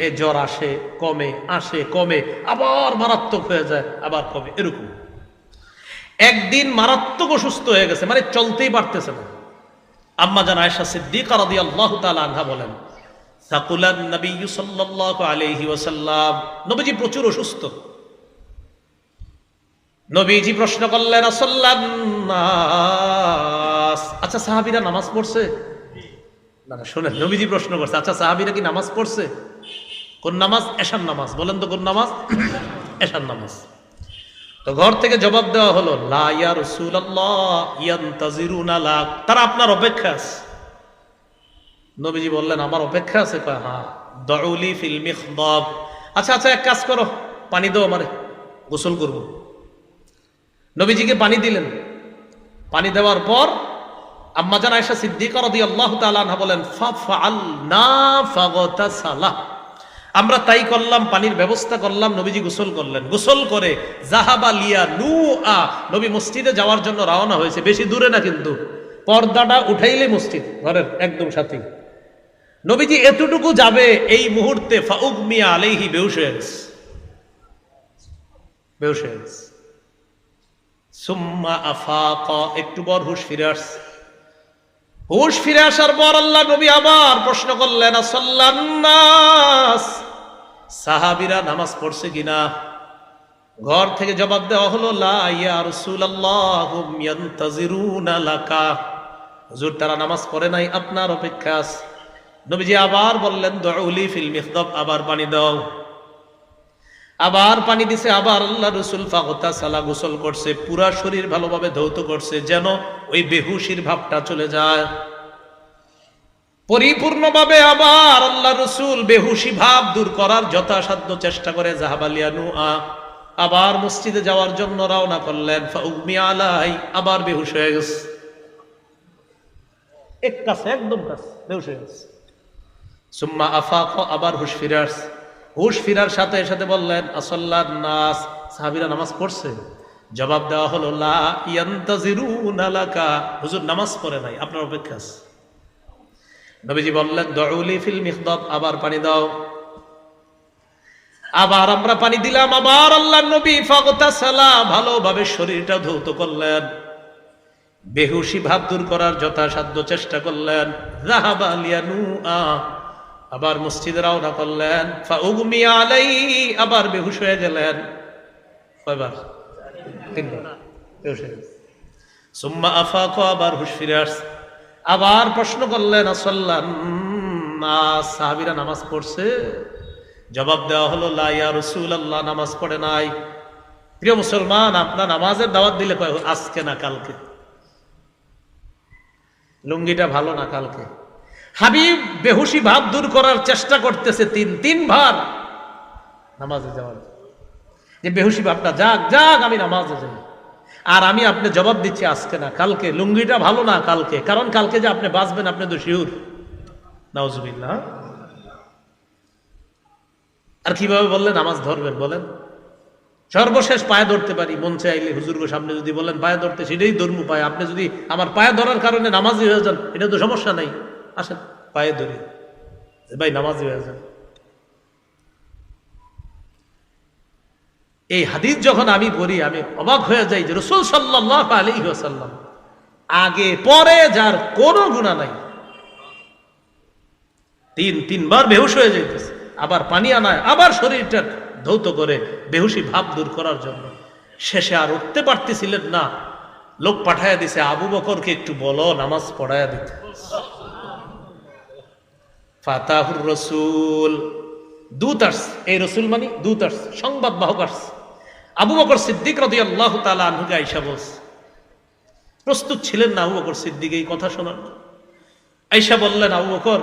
এই জ্বর আসে কমে, আসে কমে, আবার মারাত্মক হয়ে যায়, আবার কমে, এরকম। একদিন মারাত্মক অসুস্থ হয়ে গেছে, মানে চলতেই পারতেছে না। আম্মা জান আয়েশা সিদ্দিকা রাদিয়াল্লাহু তাআলা আনহা বলেন সাকুলান নবী সাল্লাল্লাহু আলাইহি ওয়াসাল্লাম, নবীজি প্রচুর অসুস্থ। নবীজি প্রশ্ন করলেন আসাল্লান নাস, আচ্ছা সাহাবীরা নামাজ পড়ছে? না না, শুনেন, নবীজি প্রশ্ন করছে, আচ্ছা সাহাবীরা কি নামাজ পড়ছে? কোন নামাজ? এশার নামাজ। বলেন তো কোন নামাজ? এশার নামাজ। তো ঘর থেকে জবাব দেওয়া হলো লা ইয়া রাসূলুল্লাহ ইয়ান্তাজিরুনা লাক, তারা আপনার অপেক্ষা আছে। নবীজি বললেন আমার অপেক্ষা আছে? কয় হ্যাঁ। দাউলি ফিল মিখদাব, আচ্ছা আচ্ছা এক কাজ করো, পানি দাও আমারে, গোসল করব। নবীজিকে পানি দিলেন। পানি দেওয়ার পর আম্মা জান আয়েশা সিদ্দিকা রাদিয়াল্লাহু তাআলা আনহা বলেন ফাফআলনা ফাগতাসালা, আমরা তাই করলাম, পানির ব্যবস্থা করলাম। নবীজি গোসল করলেন। গোসল করে যাহাবা লিয়া নুআ, নবী মসজিদে যাওয়ার জন্য রওনা হয়েছে। বেশি দূরে না কিন্তু, পর্দাটা উঠাইলে মসজিদ ঘরের একদম সাথে। নবীজি এতটুকু যাবে, এই মুহূর্তে ফাউগমিয়া আলাইহি, বেহুশ হয়ে গেছে, বেহুশ হয়ে গেছে। সুম্মা আফাকা, একটু পর হুশ ফিরে আসছে। হুশ ফিরে আসার পর আল্লাহ নবী আবার প্রশ্ন করলেন আসাল্লান নাস, সাহাবীরা নামাজ পড়ছে কিনা? ঘর থেকে জবাব দেওয়া হলো লা ইয়া রাসূলুল্লাহ হুম ইয়ান্তাজিরুনা লাকা, হুজুর তারা নামাজ পড়ে নাই, আপনার অপেক্ষা আছে। নবীজি আবার বললেন দুউলি ফিল মিখদাব, আবার পানি দাও। আবার পানি দিছে। আবার আল্লাহ রাসূল ফাগতাসালা, গোসল করছে, পুরা শরীর ভালোভাবে ধৌত করছে, যেন ওই বেহুশির ভাবটা চলে যায় পরিপূর্ণভাবে। আবার আল্লাহ রাসূল বেহুশি ভাব দূর করার যথাসাধ্য চেষ্টা করে যাহাবালিয়া নুআ, আবার মসজিদে যাওয়ার জন্য রওনা করলেন। ফাউগমিয়া আলাই, আবার বেহুশ হয়ে গেছে, এক কাছে একদম কাছে বেহুশ হয়ে গেছে। সুম্মা আফাকা, আবার হুশ ফিরে আসছে। হুশ ফিরার সাথে সাথে বললেন আসাল্লান নাস, সাহাবীরা নামাজ পড়ছে? জবাব দেওয়া হলো লা ইয়ান্তাজিরুনা লাকা, হুজুর নামাজ পড়ে নাই, আপনার অপেক্ষা আছে। নবীজি বললেন দুউলি ফিল মিখদাব, আবার পানি দাও। আবার আমরা পানি দিলাম। আবার আল্লাহর নবী ফাগতাসালা, ভালোভাবে শরীরটা ধৌত করলেন, বেহুশি ভাব দূর করার যথাসাধ্য চেষ্টা করলেন। যাহাবা লিয়ানুআ, আবার মসজিদে রওনা করলেন। ফাউগমিয়া আলাইহি, আবার বেহুশ হয়ে গেলেন। কয়বার? 3 বার বেহুশ হয়ে গেলেন। সুম্মা আফাকা, আবার হুশ ফিরে আসছে। আবার প্রশ্ন করলেন আসাল্লান নাস, সাহাবীরা নামাজ পড়ছে? জবাব দেওয়া হলো লা ইয়া রাসূলুল্লাহ, নামাজ পড়ে নাই। প্রিয় মুসলমান, আপনার নামাজের দাওয়াত দিলে কয় আজকে না কালকে, লুঙ্গিটা ভালো না কালকে। হাবিব বেহুশি ভাব দূর করার চেষ্টা করতেছে 3 বার নামাজে যাওয়ার, যে বেহুশি ভাবটা যাক যাক, আমি নামাজে যাই। আর আমি আপনি জবাব দিচ্ছি আজকে না কালকে, লুঙ্গিটা ভালো না কালকে, কারণ কালকে যে আপনি বাঁচবেন আপনি তো শিওর। সর্বশেষ পায়ে ধরতে পারি, মন চাইলে হুজুরকে সামনে যদি বলেন পায়ে ধরতে, সেটাই ধর্ম পায়। আপনি যদি আমার পায়ে ধরার কারণে নামাজি হয়ে যান, এটা তো সমস্যা নাই, আসেন পায়ে ধরি, ভাই নামাজি হয়ে যান। এই হাদিস যখন আমি পড়ি, আমি অবাক হয়ে যাই যে রাসূল সাল্লাল্লাহু আলাইহি ওয়াসাল্লাম আগে পরে যার কোনো গুনাহ নাই, তিনবার বেহুশ হয়ে যাইতেছে, আবার পানি আনায়, আবার শরীরটা ধৌত করে বেহুশি ভাব দূর করার জন্য। শেষে আর উঠতে পারতেছিলেন না, লোক পাঠাইয়া দিছে, আবু বকরকে একটু বলো নামাজ পড়াইয়া দিতে। ফাতাহুর রসুল, দূত আসছে, এই রসুল মানে দূত আসছে, সংবাদ বাহক আসছে। আবু বকর সিদ্দিক রাদিয়াল্লাহু তাআলা আনহুকে আয়েশা বলছে, প্রস্তুত ছিলেন না আবু বকর সিদ্দিক এই কথা শোনার। আয়েশা বললেন, আবু বকর,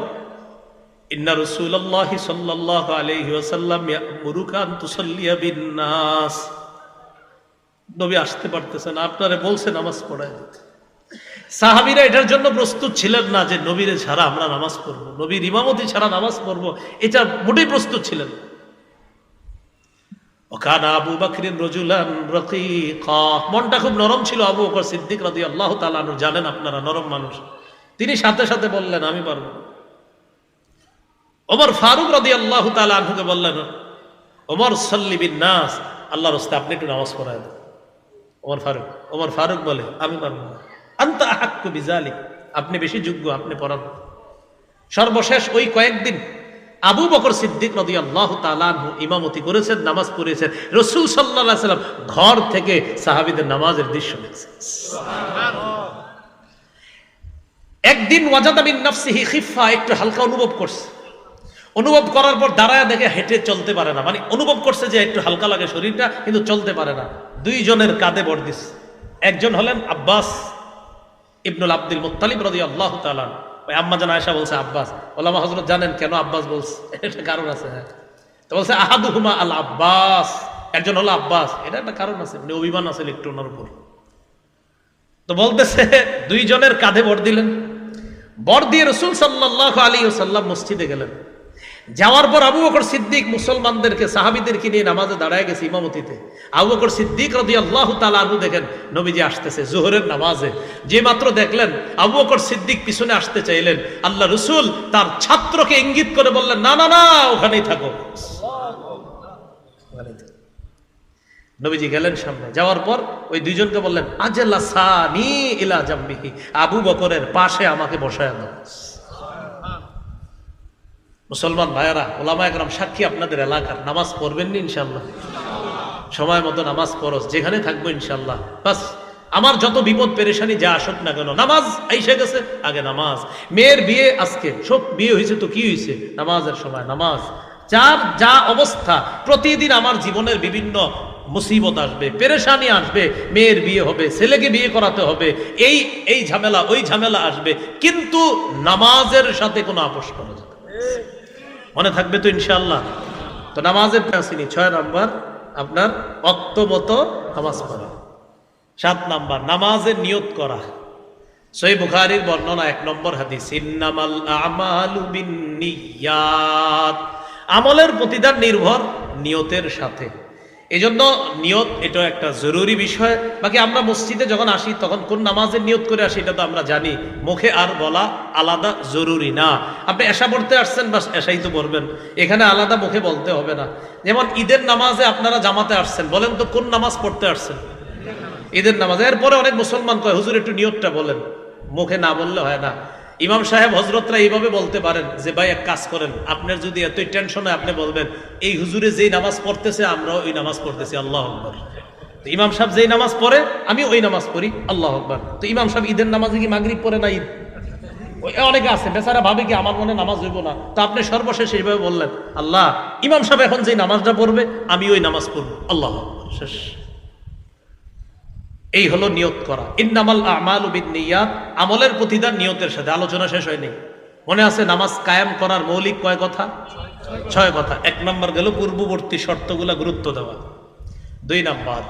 ইন্না রাসূলুল্লাহি সাল্লাল্লাহু আলাইহি ওয়াসাল্লাম ইয়া'মুরুকা আন তুসাল্লিয়া বিন-নাস। নবী আসতে পারতেছেন, আপনারে বলছে নামাজ পড়ায় দিতে। সাহাবীরা এটার জন্য প্রস্তুত ছিলেন না যে নবীরে ছাড়া আমরা নামাজ পড়বো, নবীর ইমামতি ছাড়া নামাজ পড়বো, এটা মোটেই প্রস্তুত ছিলেন। ওকানা আবু বকরিন রাজুলান রাকীকা, মনটা খুব নরম ছিল আবু বকর সিদ্দিক রাদিয়াল্লাহু তাআলা আনহু, জানেন আপনারা নরম মানুষ। তিনি সাথে সাথে বললেন আমি পারবো। ওমর ফারুক রাদিয়াল্লাহু তাআলা আনহুকে বললেন, ওমর সাল্লি বিন নাস, আল্লাহর রাস্তায় আপনি একটু নামাজ পড়ায় দেন। ওমর ফারুক বলে আমি পারবো না। আনতা আহাক্কু বিযালিক, আপনি বেশি যোগ্য, আপনি পড়ান। সর্বশেষ ওই কয়েকদিন আবু বকর সিদ্দিক রাদিয়াল্লাহু তাআলা আনহু ইমামতি করেছেন, নামাজ পড়িয়েছেন। রাসূল সাল্লাল্লাহু আলাইহি ওয়াসাল্লাম ঘর থেকে সাহাবীদের নামাজের দৃশ্য দেখছেন। একদিন ওয়াজাদা মিন নাফসিহি খিফা, একটু হালকা অনুভব করছে। অনুভব করার পর দাঁড়ায় দেখে হেঁটে চলতে পারে না, মানে অনুভব করছে যে একটু হালকা লাগে শরীরটা, কিন্তু চলতে পারে না। দুইজনের কাঁধে ভর দিছে। একজন হলেন আব্বাস ইবনুল আব্দুল মুত্তালিব রাদিয়াল্লাহু তাআলা। ওই আম্মা জান আয়েশা বলছে আব্বাস, ওলামা হযরত জানেন কেন আব্বাস বলছে? এটা কারণ আছে। হ্যাঁ, তো বলছে আহাদুহুমা আল আব্বাস, একজন হলো আব্বাস, এটা একটা কারণ আছে, মানে অভিমান আছে একটু ওনার উপর। তো বলতেছে দুইজনের কাঁধে ভর দিলেন। ভর দিয়ে রাসূল সাল্লাল্লাহু আলাইহি ওয়াসাল্লাম মসজিদে গেলেন। যাওয়ার পর আবু বকর সিদ্দিক মুসলমানদেরকে, সাহাবীদেরকে নিয়ে নামাজে দাঁড়ায় গেছে ইমামতিতে। আবু বকর সিদ্দিক রাদিয়াল্লাহু তাআলা আনহু দেখেন নবীজি আসতেছে যোহরের নামাজে। যে মাত্র দেখলেন আবু বকর সিদ্দিক পিছনে আসতে চাইলেন, আল্লাহ রাসূল তার ছাত্রকে ইঙ্গিত করে বললেন, না না না, ওখানেই থাকো। নবীজি গেলেন সামনে। যাওয়ার পর ওই দুইজনকে বললেন, আজলাসানি ইলা জামবিহি, আবু বকরের পাশে আমাকে বসায় দাও। মুসলমান ভাইয়ারা, ওলামা একরাম সাক্ষী আপনাদের এলাকার, নামাজ পড়বেন নি ইনশাল্লাহ? সময় মতো নামাজ পড়ো, যেখানে থাকবো ইনশাল্লাহ। বাস আমার যত বিপদ পেরেশানি যা আসুক না কেন, নামাজ আইসা গেছে, আগে নামাজ। মেয়ের বিয়ে আজকে, সব বিয়ে হয়েছে তো কি হয়েছে, নামাজের সময় নামাজ। যার যা অবস্থা, প্রতিদিন আমার জীবনের বিভিন্ন মুসিবত আসবে, পেরেশানি আসবে, মেয়ের বিয়ে হবে, ছেলেকে বিয়ে করাতে হবে, এই ঝামেলা ওই ঝামেলা আসবে, কিন্তু নামাজের সাথে কোনো আপোষ করা যাবে না। মনে থাকবে তো ইনশাআল্লাহ? তো নামাজের প্রাচীনী 6 নাম্বার আপনার ওয়াক্ত মতো নামাজ পড়া। 7 নাম্বার নামাজের নিয়ত করা। সহিহ বুখারীর বর্ণনা 1 নম্বর হাদিস, ইন্নামাল আমালু বিন্নিয়াত, আমলের প্রতিদান নির্ভর নিয়তের সাথে। এজন্য নিয়ত এটা একটা জরুরি বিষয়। বাকি আমরা মসজিদে যখন আসি তখন কোন নামাজের নিয়ত করে আসি এটা তো আমরা জানি, মুখে আর বলা আলাদা জরুরি না। আপনি এশা পড়তে আসছেন, বাস এশাই তো পড়বেন, এখানে আলাদা মুখে বলতে হবে না। যেমন ঈদের নামাজে আপনারা জামাতে আসছেন, বলেন তো কোন নামাজ পড়তে আসছেন? ঈদের নামাজ। এরপরে অনেক মুসলমান কয় হুজুর একটু নিয়তটা বলেন, মুখে না বললে হয় না। ইমাম সাহেব হজরতরা এইভাবে বলতে পারেন যে ভাই এক কাজ করেন, আপনার যদি এতই টেনশন হয় আপনি বলবেন, এই হুজুরে যেই নামাজ পড়তেছে আমরাও ওই নামাজ পড়তেছি, আল্লাহু আকবার। তো ইমাম সাহেব যেই নামাজ পড়ে আমি ওই নামাজ পড়ি, আল্লাহু আকবার। তো ইমাম সাহেব ঈদের নামাজে কি মাগরিব পড়ে না? ঈদ অনেকে আছে বেচারা ভাবে কি আমার মনে নামাজ হইব না, তো আপনি সর্বশেষ এইভাবে বললেন, আল্লাহ ইমাম সাহেব এখন যেই নামাজটা পড়বে আমি ওই নামাজ পড়বো, আল্লাহু আকবার, শেষ। এই হলো নিয়ত করা। ইন্নামাল আমালু বিন্নিয়াত, আমলের প্রতিদান নিয়তের সাথে। আলোচনা শেষ হয়নি, মনে আছে নামাজ কায়েম করার মৌলিক কয় কথা? 6 কথা। 1 নম্বর গেল পূর্ববর্তী শর্তগুলা গুরুত্ব দেওয়া। 2 নম্বর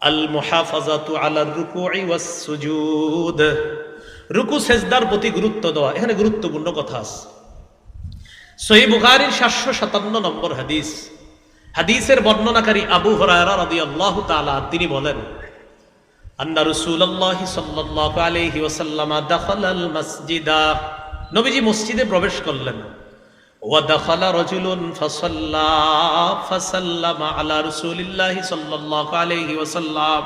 আল মুহাফাজাতু আলার রুকুই ওয়াস সুজুদ, রুকু সেজদার প্রতি গুরুত্ব দেওয়া। এখানে গুরুত্বপূর্ণ কথা আছে। সহিহ বুখারীর 757 নম্বর হাদিস, হাদিসের বর্ণনাকারী আবু হুরায়রা রাদিয়াল্লাহু তাআলা তিনি বলেন, আন্না রাসূলুল্লাহ সাল্লাল্লাহু আলাইহি ওয়াসাল্লাম দাখালাল মাসজিদা, নবীজি মসজিদে প্রবেশ করলেন। ওয়া দাখালা রাজুলুন ফাসাল্লা ফাসাল্লামা আলা রাসূলিল্লাহ সাল্লাল্লাহু আলাইহি ওয়াসাল্লাম,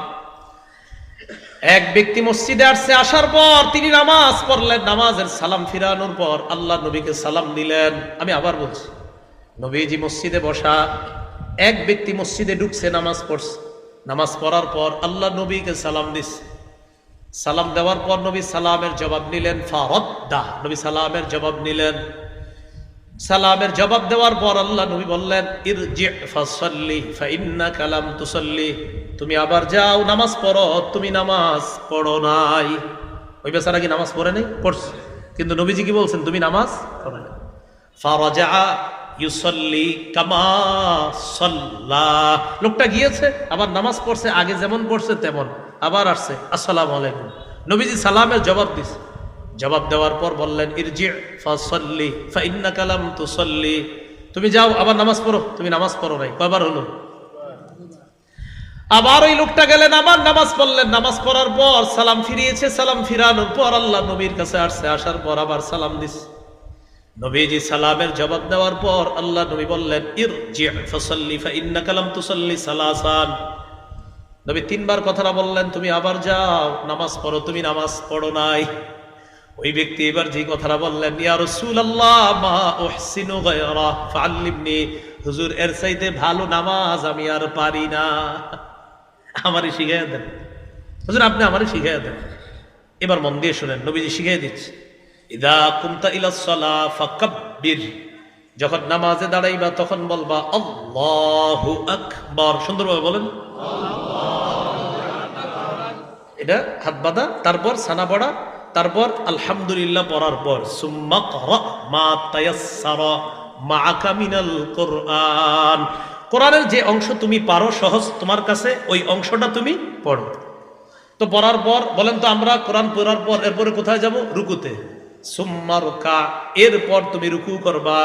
এক ব্যক্তি মসজিদে আসছে, আসার পর তিনি নামাজ পড়লেন, নামাজের সালাম ফিরানোর পর আল্লাহ নবীকে সালাম দিলেন। আমি আবার বলছি, নবীজি মসজিদে বসা, এক ব্যক্তি মসজিদে ঢুকছে, নামাজ পড়ছে, নামাজ পড়ার পর আল্লাহ নবীকে সালাম দিচ্ছে। সালাম দেওয়ার পর নবী সালামের জবাব নিলেন, ফারাদ্দা, নবী সালামের জবাব নিলেন। সালামের জবাব দেওয়ার পর আল্লাহ নবী বললেন, ইরজি ফাসাল্লি ফাইন্নাকা লাম তুসাল্লি, তুমি আবার যাও, নামাজ পড়ো, তুমি নামাজ পড়ো নাই। ওই বেচারা কি নামাজ পড়ে নাই? পড়ছে, কিন্তু নবীজি কি বলছেন? তুমি নামাজ পড়ো নাই। ফারাজা ইউসাল্লি কামা সাল্লা, লোকটা গিয়েছে, আবার নামাজ পড়ছে, আগে যেমন পড়ছে তেমন, আবার আসছে, আসসালামু আলাইকুম। নবীজি সালামের জবাব দিছে, জবাব দেওয়ার পর বললেন, ইরজি ফাসাল্লি ফাইন্নাকা লাম তুসাল্লি, তুমি যাও, আবার নামাজ পড়ো, তুমি নামাজ পড়ো নাই। কয়বার হলো? আবার ওই লোকটা গেলেন, আবার নামাজ পড়লেন, নামাজ পড়ার পর সালাম ফিরিয়েছে, সালাম ফিরানোর পর আল্লাহ নবীর কাছে আসছে, আসার পর আবার সালাম দিছে। নবীজি সালামের জবাব দেওয়ার পর আল্লাহ নবী বললেন, ইরজি ফাসাল্লি ফাইন্নাকা লাম তুসাল্লি সালাসান, নবী তিনবার কথাটা বললেন, তুমি আবার যাও, নামাজ পড়ো, তুমি নামাজ পড়ো নাই। ওই ব্যক্তি এবার যে কথাটা বললেন, ইয়া রাসূলুল্লাহ মা উহসিনু গায়রা ফাআল্লিমনি, হুজুর এর চাইতে ভালো নামাজ আমি আর পারি না, আমারই শিখাইয়া দেন হুজুর, আপনি আমারই শিখাইয়া দেন। এবার মন দিয়ে শুনেন, নবীজি শিখিয়ে দিচ্ছে, ইদা কুমতা ইলাস সালাহ ফাকাব্বির, যখন নামাজে দাঁড়াইবা তখন বলবা আল্লাহু আকবার, সুন্দরভাবে বলেন এটা, হাত বাঁধা, তারপর সানা পড়া, তারপর আলহামদুলিল্লাহ পড়ার পর সুম্মা ক্রা মা তায়াসসারা মাআকা মিনাল কুরআন, কোরআনের যে অংশ তুমি পারো সহজ তোমার কাছে, ওই অংশটা তুমি পড়ো। তো পড়ার পর বলেন তো, আমরা কোরআন পড়ার পর এরপরে কোথায় যাব? রুকুতে। সুম্মা রুকা, এরপর তুমি রুকু করবা।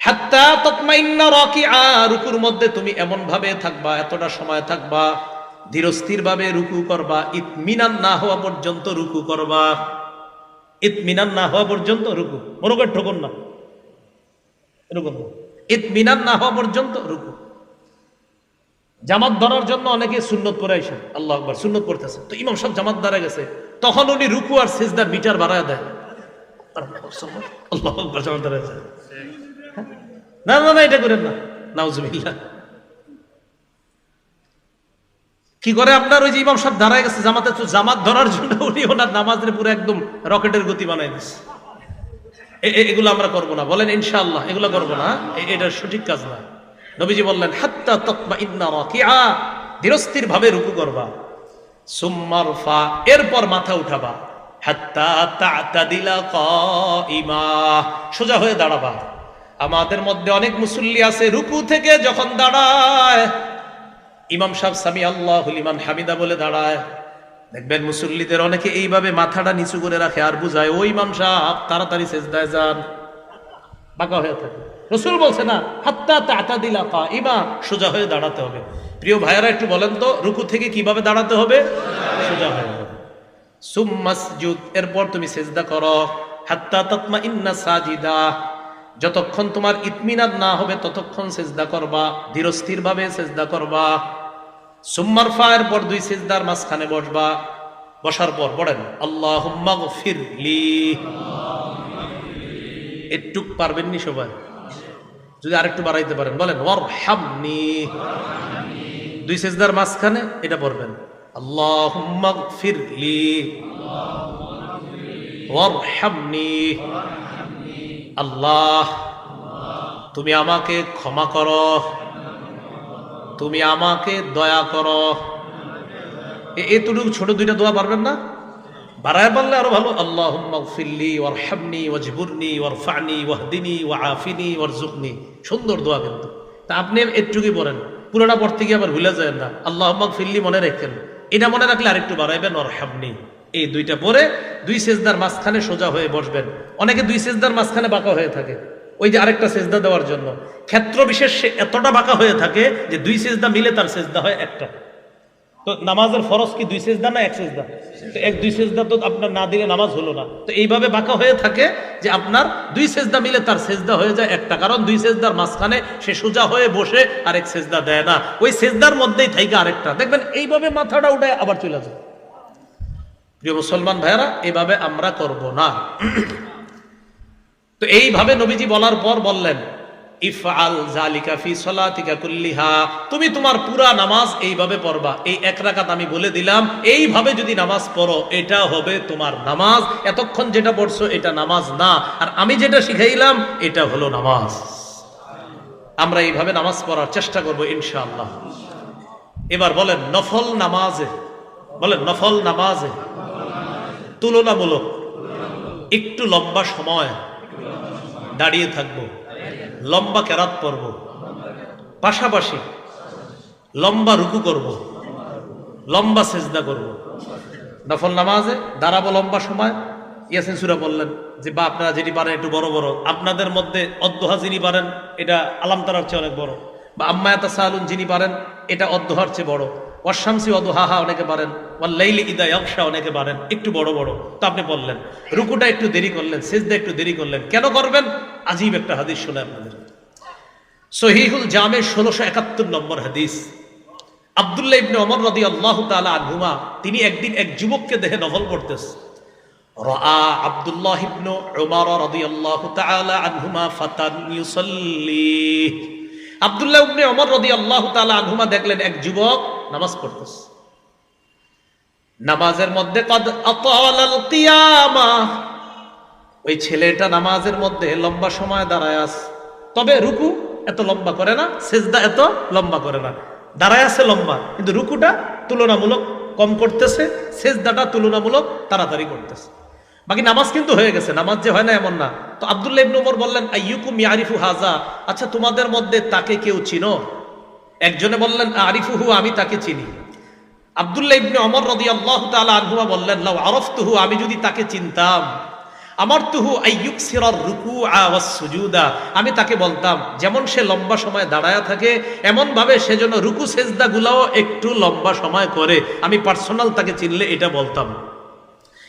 হাত্তা তাতমাইন্না রাকিআ, রুকুর মধ্যে তুমি এমন ভাবে থাকবা, এতটা সময় থাকবা, ধীরস্থির ভাবে রুকু করবা, ইতমিনান না হওয়া পর্যন্ত রুকু করবা, ইতমিনান না হওয়া পর্যন্ত রুকু, মনে করে ঠকুন না, এরকম ইতমিনান না হওয়া পর্যন্ত রুকু। জামাত ধরার জন্য অনেকে সুন্নত পড়ে আইসে, আল্লাহু আকবার, সুন্নত পড়তেছে, তো ইমাম সাহেব জামাত দাঁড়ায় গেছে, তখন উনি রুকু আর সিজদার মিটার বাড়ায় দেয়, আল্লাহু আকবার, জামাত দাঁড়ায় যায়। না না না, এটা করেন না, নাউজুবিল্লাহ। কি করে আপনার ওই যে ইমাম সাহেব দাঁড়ায় গেছে জামাতে, তো জামাত ধরার জন্য উনি ওনার নামাজের পুরো একদম রকেটের গতি বানাই দিচ্ছে। এগুলো আমরা করবো না, বলেন ইনশাআল্লাহ, এগুলো করবো না, এটা সঠিক কাজ না। নবীজি বললেন হাত্তা তাতমাইন্না রাকিআ, ধীরস্থির ভাবে রুকু করবা। সুম্মা রফা, এরপর মাথা উঠাবা। হাত্তা তা'তাদিলা কাইমা, সোজা হয়ে দাঁড়াবা। আমাদের মধ্যে অনেক মুসল্লি আছে রুকু থেকে যখন দাঁড়ায়, ইমাম সাহেব সামি আল্লাহু লিমান হামিদা বলে দাঁড়ায়, দেখবেন মুসল্লিদের অনেকে এইভাবে মাথাটা নিচু করে রাখে আর বুঝায়, ওই ইমাম সাহেব তাড়াতাড়ি সেজদায় যান, বাঁকা হয়ে থাকে। রাসূল বলছে না, হাত্তা তা'তাদিলা কাইমা, সোজা হয়ে দাঁড়াতে হবে। প্রিয় ভাইয়েরা একটু বলেন তো, রুকু থেকে কিভাবে দাঁড়াতে হবে? সোজা হয়ে। সুম্মাসজুদ, এরপর তুমি সেজদা করো। হাত্তা তাতমাইন্না সাজিদা, যতক্ষণ তোমার ইতমিনান না হবে ততক্ষণ সেজদা করবা, ধীরস্থির ভাবে সেজদা করবা। সুম্মারফা, এরপর দুই সেজদার মাঝখানে বসবা, বসার পর পড়েন আল্লাহুম্মা গফিরলি, একটু পারবেননি সবাই? যদি আরেকটু বাড়াইতে পারেন বলেন ওয়ারহামনি, দুই সেজদার মাঝখানে এটা পড়বেন আল্লাহুম্মা গফিরলি ওয়ারহামনি, আল্লাহ তুমি আমাকে ক্ষমা করো, তুমি আমাকে দয়া করো। এতটুকু ছোট দুইটা দোয়া পারবেন না? বাড়ায় বললে আরো ভালো, আল্লাহুম্মা গফিরলি ওয়ারহামনি ওয়াজবুরনি ওয়ারফানি ওয়াহদিনি ওয়াআফিনি ওয়ারযুকনি, সুন্দর দোয়া। কিন্তু তা আপনি একটুকুই পড়েন, পুরোটা পড়তে গিয়ে আবার ভুলে যায় না। আল্লাহুম্মা গফিরলি মনে রাখেন, এটা মনে রাখলে আরেকটু বাড়াইবেন ওয়ারহামনি। এই দুইটা পরে দুই সেজদার মাঝখানে সোজা হয়ে বসবেন। অনেকে দুই সেজদার মাঝখানে বাঁকা হয়ে থাকে, ওই যে আরেকটা সেজদা দেওয়ার জন্য ক্ষেত্র বিশেষ সে এতটা বাঁকা হয়ে থাকে যে দুই সেজদা মিলে তার সেজদা হয় একটা। তো নামাজের ফরজ কি দুই সেজদা না এক সেজদা? তো এক দুই সেজদা তো আপনার না দিলে নামাজ হলো না। তো এইভাবে বাঁকা হয়ে থাকে যে আপনার দুই সেজদা মিলে তার সেজদা হয়ে যায় একটা, কারণ দুই সেজদার মাঝখানে সে সোজা হয়ে বসে আরেক সেজদা দেয় না, ওই সেজদার মধ্যেই থাকে আরেকটা। দেখবেন এইভাবে মাথাটা উঠে আবার চলে যায়। প্রিয় মুসলমান ভাইয়েরা, এইভাবে আমরা করব না। তো এইভাবে নবীজি বলার পর বললেন, ইফআল যালিকা ফি সলাতিকা কুল্লিহা, তুমি তোমার পুরা নামাজ এইভাবে পড়বা। এই এক রাকাত আমি বলে দিলাম, এইভাবে যদি নামাজ পড়ো এটা হবে তোমার নামাজ। এতক্ষণ যেটা পড়ছো এটা নামাজ না, আর আমি যেটা শিখাইলাম এটা হলো নামাজ। আমরা এইভাবে নামাজ পড়ার চেষ্টা করব ইনশাআল্লাহ। এবার বলেন নফল নামাজে, বলেন নফল নামাজে তুলনামূলক একটু লম্বা সময় দাঁড়িয়ে থাকবো, লম্বা কেরাত পড়ব, পাশাপাশি লম্বা রুকু করব, লম্বা সেজদা করব। নফল নামাজে দাঁড়াবো লম্বা সময়, ইয়াসিন সূরা বললেন যে বা আপনারা যেটি পারেন একটু বড় বড়, আপনাদের মধ্যে অদ্দুহা যিনি পারেন এটা আলাম তারার চেয়ে অনেক বড়, বা আম্মা ইয়াতাসাআলুন যিনি পারেন এটা অদ্দুহার চেয়ে বড়, ওয়াশ-শামসি ওয়াদুহাহা অনেকে পারেন, ওয়াল লাইলি ইযা ইয়াগশা অনেকে পারেন, একটু বড় বড়। তো আপনি বললেন রুকুটা একটু দেরি করলেন, সিজদা একটু দেরি করলেন, কেন করবেন? আজীব একটা হাদিস শুনে আপনাদের। সহিহুল জামে 1671 নম্বর হাদিস। আব্দুল্লাহ ইবনে ওমর রাদিয়াল্লাহু তাআলা আনহুমা তিনি একদিন এক যুবককে দেখে নফল পড়তেছে। রাআ আব্দুল্লাহ ইবনে ওমর রাদিয়াল্লাহু তাআলা আনহুমা ফাতান ইউসাল্লি। আব্দুল্লাহ ইবনে ওমর রাদিয়াল্লাহু তাআলা আনহুমা দেখলেন এক যুবক নামাজ পড়তেছে। নামাজের মধ্যে কদ আতালাল কিয়ামা, ওই ছেলেটা নামাজের মধ্যে লম্বা সময় দাঁড়ায় আছে, তবে রুকু এত লম্বা করে না, সেজদা এত লম্বা করে না। দাঁড়ায় আছে লম্বা, কিন্তু রুকুটা তুলনামূলক কম করতেছে, সেজদাটা তুলনামূলক তাড়াতাড়ি করতেছে। বাকি নামাজ কিন্তু হয়ে গেছে, নামাজ যে হয় না এমন না। তো আব্দুল্লাহ ইবনে ওমর বললেন আইয়ুকুম ইয়ারিফু হাযা, আচ্ছা তোমাদের মধ্যে তাকে কেউ চিনো? একজনে বললেন আরিফুহু, আমি তাকে চিনি। আব্দুল্লাহ ইবনে ওমর রাদিয়াল্লাহু তাআলা আনহুমা বললেন লাউ আরাফতুহু, আমি যদি তাকে চিনতাম, আমারতুহু আইয়ুকসিরার রুকুআ ওয়াস সুজুদা, আমি তাকে বলতাম যেমন সে লম্বা সময় দাঁড়ায়া থাকে এমন ভাবে সে যেন রুকু সেজদাগুলোও একটু লম্বা সময় করে। আমি পার্সোনাল তাকে চিনলে এটা বলতাম।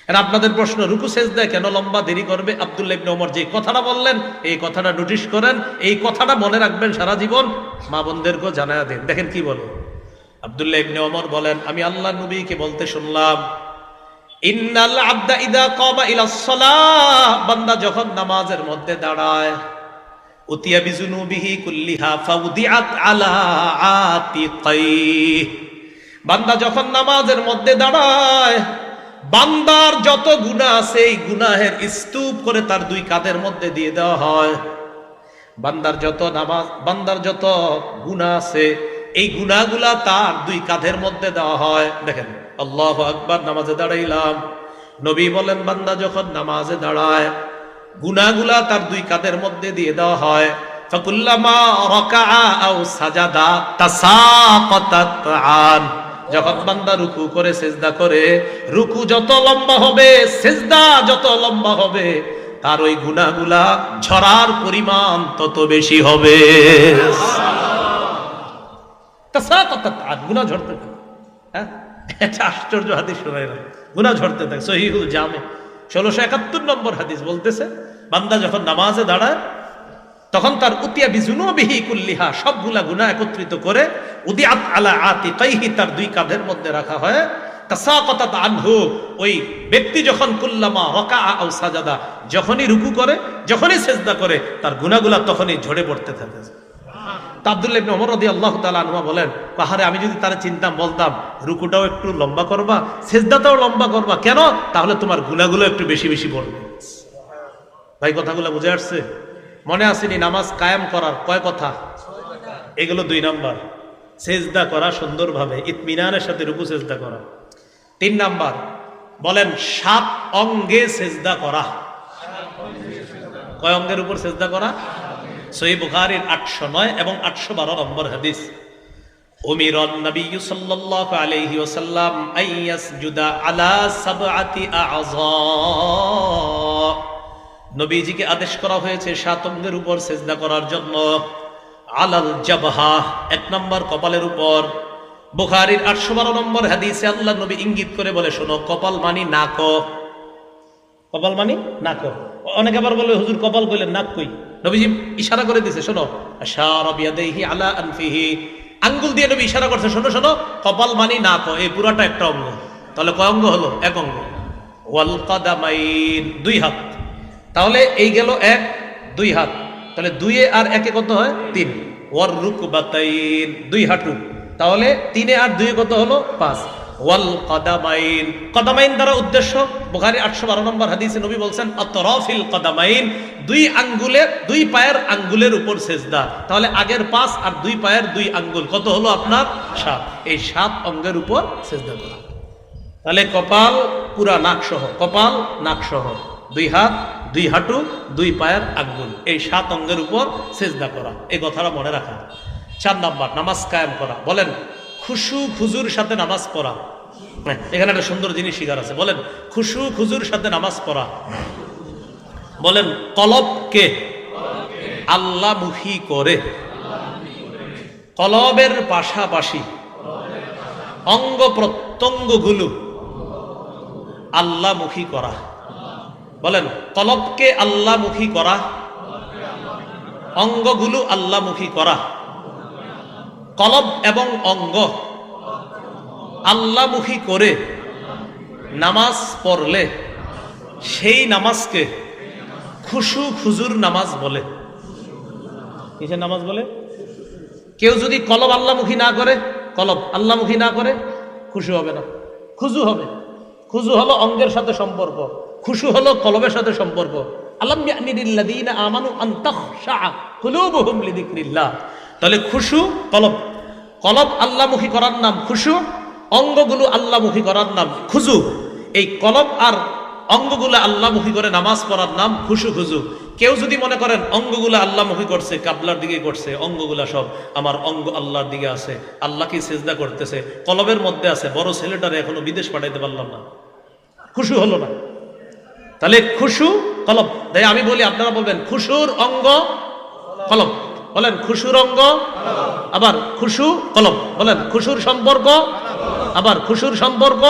আর আপনাদের প্রশ্ন, রুকু সেজদা কেন লম্বা দেরি করবে? আব্দুল্লাহ ইবনে ওমর যে কথাটা বললেন এই কথাটা নোটিশ করেন, এই কথাটা মনে রাখবেন সারা জীবন, মা বোনদেরকেও জানায়া দেন। দেখেন কি বলে আব্দুল্লাহ ইবনে ওমর বলেন, আমি আল্লাহর নবীকে বলতে শুনলাম, ইন্নাল আবদা ইযা কামা ইলাস সালাহ, বান্দা যখন নামাজের মধ্যে দাঁড়ায়, উতিয়া বিজুনুবিহি কুল্লিহা ফাউদিআত আলা আতিকাই, বান্দা যখন নামাজের মধ্যে দাঁড়ায়, বান্দার যত গুনাহ আছে এই গুনাহের স্তূপ করে তার দুই কাঁধের মধ্যে দিয়ে দেওয়া হয়। বান্দার যত গুনাহ আছে এই গুনাহগুলা তার দুই কাঁধের মধ্যে দেওয়া হয়। দেখেন আল্লাহু আকবার, নামাজে দাঁড়াইলাম, নবী বলেন বান্দা যখন নামাজে দাঁড়ায় গুনাহগুলা তার দুই কাঁধের মধ্যে দিয়ে দেওয়া হয়। ফাকুল্লামা রাকাআ আও সাজাদা তাসাকাতাত আন, যখন বান্দা রুকু করে সেজদা করে, রুকু যত লম্বা হবে সেজদা যত লম্বা হবে তার ওই গুনাহগুলা ঝরার পরিমাণ তত বেশি হবে। তাসাকাতাত আন, গুনাহ ঝরতে থাকে। হ্যাঁ, এটা আশ্চর্য হাদিস শোনাইলাম, গুনাহ ঝরতে থাকে। সহিহুল জামে 1671 নম্বর হাদিস বলতেছে, বান্দা যখন নামাজে দাঁড়ায় তখন তার উতিয়া বিজুনুবিহি কুল্লিহা, সবগুলা গুনাহ একত্রিত করে উদিআত আলা আতিকাইহি, তার দুই কাঁধের মধ্যে রাখা হয়। তাসাকাতাত আনহু, ওই ব্যক্তি যখন কুল্লামা রাকাআ আও সাজাদা, যখনই রুকু করে যখনই সেজদা করে তার গুনাহগুলা তখনই ঝরে পড়তে থাকে। আব্দুল্লাহ ইবনে ওমর রাদিয়াল্লাহু তাআলা আনহু বলেন, পাহাড়ে আমি যদি তারা চিনতাম, বলতাম রুকুটাও একটু লম্বা করবা, সেজদাটাও লম্বা করবা, কেন? তাহলে তোমার গুনাহগুলো একটু বেশি বেশি পড়বে। ভাই কথাগুলো বুঝে আসছে? মনে আসেনি নামাজ কায়েম করার কয় কথা? এগুলো 2 নাম্বার, সেজদা করা সুন্দরভাবে ইতমিনানের সাথে রুকু সেজদা করা। 3 নাম্বার বলেন 7 অঙ্গে সেজদা করা। কয় অঙ্গের উপর সেজদা করা? সহিহ বুখারীর 809 এবং 812 নম্বর হাদিস। উমিরান নবী সাল্লাল্লাহু আলাইহি ওয়াসাল্লাম আইয়াসজুদা আলা সাবআতি আযা, নবীজিকে আদেশ করা হয়েছে 7 অঙ্গের উপর সেজদা করার জন্য। আলাল জাবহা, 1 নম্বর কপালের উপর। বুখারীর 812 নম্বর হাদিসে আল্লাহ নবী ইঙ্গিত করে বলে, শোনো, কপাল মানি নাক। কপাল মানি নাক। অনেকে আবার বলে, হুজুর কপাল কইলেন, নাক কই? নবীজি ইশারা করে দিয়েছে, শোনো, আশারা বিয়াদাইহি আলা আনফিহি, আঙ্গুল দিয়ে নবী ইশারা করছে, শোনো শোনো, কপাল মানি নাক, এই পুরাটা একটা অঙ্গ। তাহলে কয় অঙ্গ হলো? 1 অঙ্গ। ওয়াল কাদামাইন, 2 হাত। তাহলে এই গেল 1, 2 হাত। তাহলে 2 আর 1 কত হয়? 3। ওয়ার রুকবাতাইন, 2 হাঁটু। তাহলে 3 আর 2 কত হলো? 5। ওয়াল কাদামাইন, কাদামাইন দ্বারা উদ্দেশ্য বুখারী 812 নম্বর হাদিসে নবী বলছেন, আতরাফিল কাদামাইন, 2 আঙ্গুলের, 2 পায়ের আঙ্গুলের উপর সেজদা। তাহলে আগের 5 আর 2 পায়ের 2 আঙ্গুল কত হলো আপনার? 7। এই 7 অঙ্গের উপর সেজদা করা। তাহলে কপাল পুরা নাক সহ, কপাল নাক সহ, 2 হাত, 2 হাঁটু, 2 পায়ের আঙ্গুল, এই 7 অঙ্গের উপর সেজদা করা। এই কথাটা মনে রাখা। 4 নাম্বার, নামাজ কায়েম করা। বলেন, খুশু খুজুর সাথে নামাজ পড়া। এখানে একটা সুন্দর জিনিস শিকার আছে। বলেন, খুশু খুজুর সাথে নামাজ পড়া। বলেন, কলবকে আল্লাহমুখী করে কলবের পাশাপাশি অঙ্গ প্রত্যঙ্গগুলো আল্লাহমুখী করা। বলেন, কলবকে আল্লাহমুখী করা, অঙ্গগুলো আল্লাহমুখী করা। কলব এবং অঙ্গ আল্লাহমুখী করে নামাজ পড়লে সেই নামাজকে খুশু খুজুর নামাজ বলে। কিসের নামাজ বলে? কেউ যদি কলব আল্লাহমুখী না করে, কলব আল্লাহমুখী না করে, খুশু হবে না, খুজু হবে। খুজু হলো অঙ্গের সাথে সম্পর্ক, খুশু হলো কলবের সাথে সম্পর্ক। আলাম ইয়ানি লিল্লাযীনা আমানু আন তাখশা কুলুবুহুম লিযিকরিল্লাহ। তাহলে খুশু কলব, কলব আল্লাহমুখী করার নাম খুশু, অঙ্গগুলো আল্লাহমুখী করার নাম খুজু। এই কলব আর অঙ্গগুলো আল্লাহমুখী করে নামাজ পড়ার নাম খুশু খুজু। কেউ যদি মনে করেন অঙ্গগুলো আল্লাহমুখী করছে, কাবলার দিকে করছে, অঙ্গগুলা সব আমার অঙ্গ আল্লাহর দিকে আছে, আল্লাহকে সিজদা করতেছে, কলবের মধ্যে আছে, বড় ছেলেটারে এখনো বিদেশ পাঠাইতে পারলাম না, খুশু হলো না। তাহলে খুশু কলব। তাই আমি বলি, আপনারা বলবেন খুশুর অঙ্গ কলব। বলেন, খুশুর অঙ্গ, আবার খুশু কলব। বলেন, খুশুর সম্পর্ক, আবার খুশুর সম্পর্ক,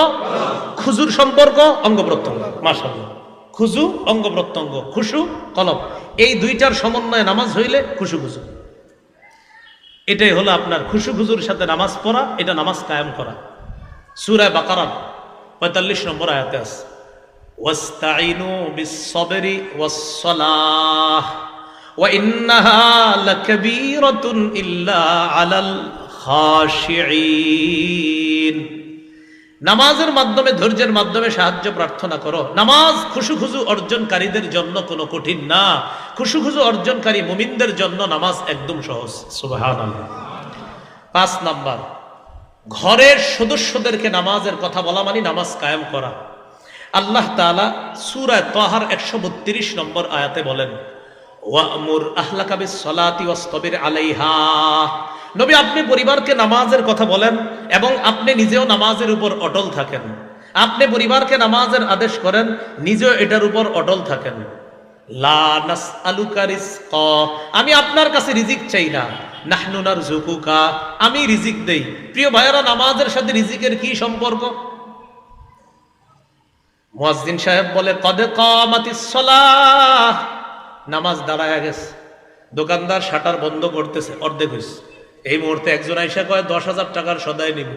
খুজুর সম্পর্ক, অঙ্গ প্রত্যঙ্গ। মাশাআল্লাহ, খুজু অঙ্গ প্রত্যঙ্গ, খুশু কলব, এই 2টার সমন্বয়ে নামাজ হইলে খুশু খুজু। এটাই হলো আপনার খুশু খুজুর সাথে নামাজ পড়া, এটা নামাজ কায়েম করা। সূরা বাকারা 45 নম্বর আয়াতে আছে, ওয়াস্তাইনু বিস-সাবরি ওয়াস-সালাহ ওয়া ইন্নাহা লাকাবীরাতুন ইল্লা আলাল খাশিঈন। নামাজের মাধ্যমে, ধৈর্যের মাধ্যমে সাহায্য প্রার্থনা করো। নামাজ খুশু খুজু অর্জনকারীদের জন্য কোনো কঠিন না, খুশু খুজু অর্জনকারী মুমিনদের জন্য নামাজ একদম সহজ। সুবহানাল্লাহ। 5 নাম্বার, ঘরের সদস্যদেরকে নামাজের কথা বলা মানে নামাজ কায়েম করা। আল্লাহ তাআলা সূরা তাহার 132 নম্বর আয়াতে বলেন, ওয়া'মুর আহলাকা বিস-সালাতি ওয়াসতাবির আলাইহা। নবী, আপনি পরিবারকে নামাজের কথা বলেন এবং আপনি নিজেও নামাজের উপর অটল থাকেন। আপনি পরিবারকে নামাজের আদেশ করেন, নিজেও এটার উপর অটল থাকেন। লা নাসআলুকা রিজকা, আমি আপনার কাছে রিজিক চাই না। নাহনু নারযুকুকা, আমি রিজিক দেই। প্রিয় ভাইয়েরা, নামাজের সাথে রিজিকের কি সম্পর্ক? মুয়াজ্জিন সাহেব বলে, কদ কামাতিস সালাহ, নামাজ দাঁড়ায়া গেছে। দোকানদার শাটার বন্ধ করতেছে, অর্ধেক হইছে। এই মুহূর্তে একজন আইসা কয় 10,000 টাকার সদাই নিব।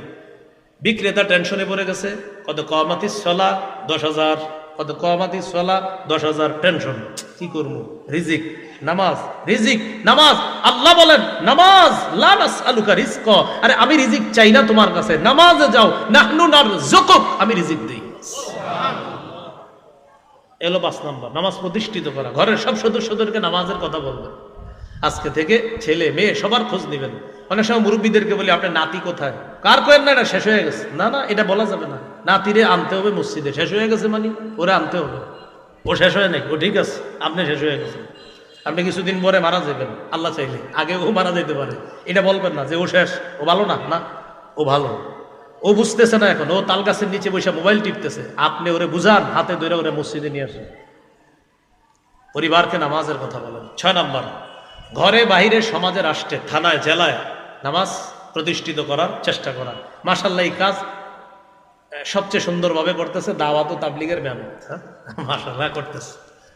বিক্রেতা টেনশনে পড়ে গেছে, কত কামাতিস সালাহ 10,000, কত কামাতিস সালাহ 10,000, টেনশন। কি করবো? রিজিক, নামাজ, রিজিক, নামাজ। আল্লাহ বলেন, নামাজ, লা নাসআলুকা রিজকা, আরে আমি রিজিক চাই না তোমার কাছে, নামাজে যাও। নাহনু নারযুকুক, আমি রিজিক দেই। এলো 5 নাম্বার, নামাজ প্রতিষ্ঠিত করা। ঘরের সব সদস্যদেরকে নামাজের কথা বলবেন। আজকে থেকে ছেলে মেয়ে সবার খোঁজ নেবেন। অনেক সময় মুরব্বীদেরকে বলি, আপনার নাতি কোথায়? কার কয়েন না, এটা শেষ হয়ে গেছে। না না, এটা বলা যাবে না। নাতিরে আনতে হবে মসজিদে, শেষ হয়ে গেছে মানে ওরে আনতে হবে। ও শেষ হয় নাই, ও ঠিক আছে, আপনি শেষ হয়ে গেছেন। আপনি কিছুদিন পরে মারা যাবেন, আল্লাহ চাইলে আগে ও মারা যেতে পারে। এটা বলবেন না যে ও শেষ, ও ভালো না। না, ও ভালো। ও বুঝতেছে না এখন, ও তাল গাছের নিচে বসে মোবাইল টিপতেছে। আপনি ওরে বুঝান, হাতে ধরে ওরে মসজিদে নিয়ে আসেন। পরিবারকে নামাজের কথা বলেন। 6 নম্বর, ঘরে বাহিরে সমাজে রাষ্ট্রে থানায় জেলায় নামাজ প্রতিষ্ঠিত করার চেষ্টা করা। মাশাআল্লাহ এই কাজ সবচেয়ে সুন্দরভাবে করতেছে দাওয়াত ও তাবলীগের মেহনত। মাশাআল্লাহ করতেছে।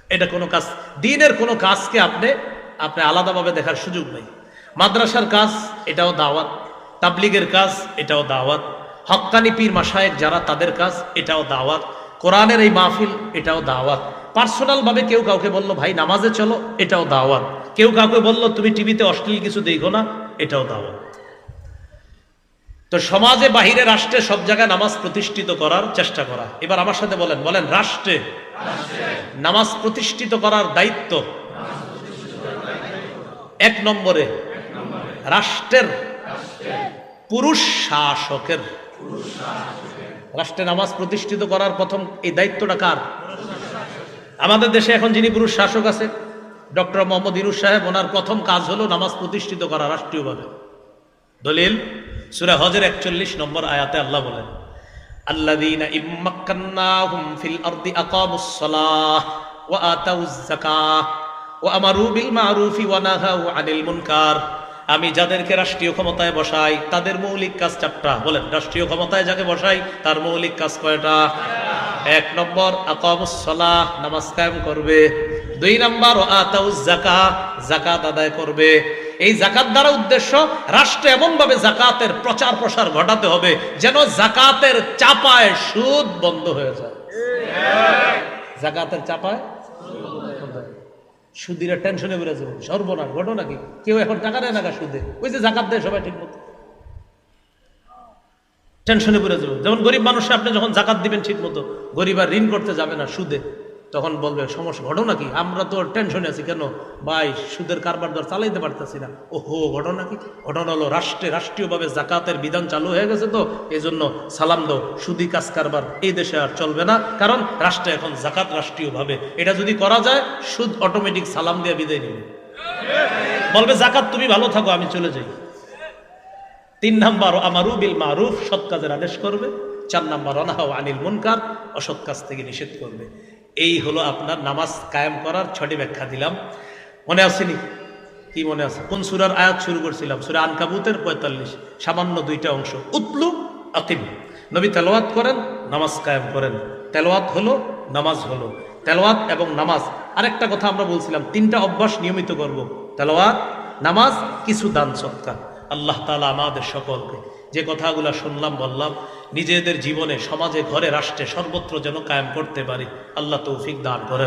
এটা কোনো কাজ, দ্বীনের কোনো কাজকে আপনি আলাদাভাবে দেখার সুযোগ নেই। মাদ্রাসার কাজ এটাও দাওয়াত, তাবলীগের কাজ এটাও দাওয়াত, হক্কানি পীর মাশায়েখ যারা তাদের কাজ এটাও দাওয়াত, কোরআনের এই মাহফিল এটাও দাওয়াত। পার্সোনাল ভাবে কেউ কাউকে বললো ভাই নামাজে চলো, এটাও দাওয়াত। কেউ কাউকে বললো তুমি টিভিতে অশ্লীল কিছু দেখো না, এটাও দাওয়াত। তো সমাজে বাহিরে রাষ্ট্রে সব জায়গায় নামাজ প্রতিষ্ঠিত করার চেষ্টা করা। এবার আমার সাথে বলেন, বলেন রাষ্ট্রে নামাজ প্রতিষ্ঠিত করার দায়িত্ব 1 নম্বরে রাষ্ট্রের পুরুষ শাসকের। রাষ্ট্রে নামাজ প্রতিষ্ঠিত করার প্রথম এই দায়িত্বটা কার? আমাদের দেশে এখন যিনি পুরুষ শাসক আছে ডক্টর মোহাম্মদ ইউনূস সাহেব, ওনার প্রথম কাজ হলো নামাজ প্রতিষ্ঠিত করা রাষ্ট্রীয়ভাবে। দলিল সূরা হজের 41 নম্বর আয়াতে আল্লাহ বলেন, আল্লাযীনা ইম্মাক্কান্নাহুম ফিল আরদি আকামুস সালাহ ওয়া আতাউয যাকাহ ওয়া আমারু বিল মা'রুফি ওয়া নাহাউ আনিল মুনকার। আমি যাদেরকে রাষ্ট্রীয় ক্ষমতায় বসাই তাদের মৌলিক কাজ 4টা। বলেন রাষ্ট্রীয় ক্ষমতায় যাকে বসাই তার মৌলিক কাজ কয়টা? 1 নম্বর আকামুস সালাহ, নামাজ কায়েম করবে। 2 নম্বর আতাউয যাকাহ, যাকাত আদায় করবে। এই যাকাত দ্বারা উদ্দেশ্য রাষ্ট্রে এমন ভাবে যাকাতের প্রচার প্রসার ঘটাতে হবে যেন যাকাতের চাপায় সুদ বন্ধ হয়ে যায়। যাকাতের চাপায় সুদীরা টেনশনে বেড়ে যাবে, সর্বনাশ ঘটনা কি, কেউ এখন টাকা নেয় না সুদে, ওই যে যাকাত দেয় সবাই ঠিক মতো, টেনশনে বেড়ে যাবে। যেমন গরিব মানুষে আপনি যখন যাকাত দিবেন ঠিক মতো, গরিব আর ঋণ করতে যাবে না সুদে, তখন বলবে সমস্যা ঘটনা কি, আমরা তো টেনশনে আছি, কেন ভাই সুদের কারবার দর চালাইতে পারতেছি না। ওহো ঘটনা কি? ঘটনা হলো রাষ্ট্রীয়ভাবে যাকাতের বিধান চালু হয়ে গেছে, তো এই জন্য সালাম দাও, সুদি কাজ কারবার এই দেশে আর চলবে না, কারণ রাষ্ট্রে এখন যাকাত রাষ্ট্রীয়ভাবে। এটা যদি করা যায় সুদ অটোমেটিক সালাম দিয়ে বিদায় নেবে, বলবে যাকাত তুমি ভালো থাকো আমি চলে যাই। 3 নম্বর আমারু বিল মারুফ, সৎ কাজের আদেশ করবে। 4 নম্বর অনাহাউ আনিল মুনকার, অসৎ কাজ থেকে নিষেধ করবে। এই হলো আপনার নামাজ কায়েম করার 6টি ব্যাখ্যা দিলাম। মনে আসেনি? কি মনে আছে? কোন সূরার আয়াত শুরু করছিলাম? সূরা আনকাবুতের 45, সামান্য 2টা অংশ। উতলু আকিম, নবী তেলাওয়াত করেন, নামাজ কায়েম করেন। তেলাওয়াত হলো, নামাজ হলো। তেলাওয়াত এবং নামাজ। আরেকটা কথা আমরা বলছিলাম, 3টা অভ্যাস নিয়মিত করব, তেলাওয়াত, নামাজ, কিছু দান সদকা। আল্লাহ তাআলা আমাদের সকলকে যে কথাগুলো শুনলাম বললাম নিজেদের জীবনে, সমাজে, ঘরে, রাষ্ট্রে, সর্বত্র যেন কায়েম করতে পারি। আল্লাহ তৌফিক দান করেন।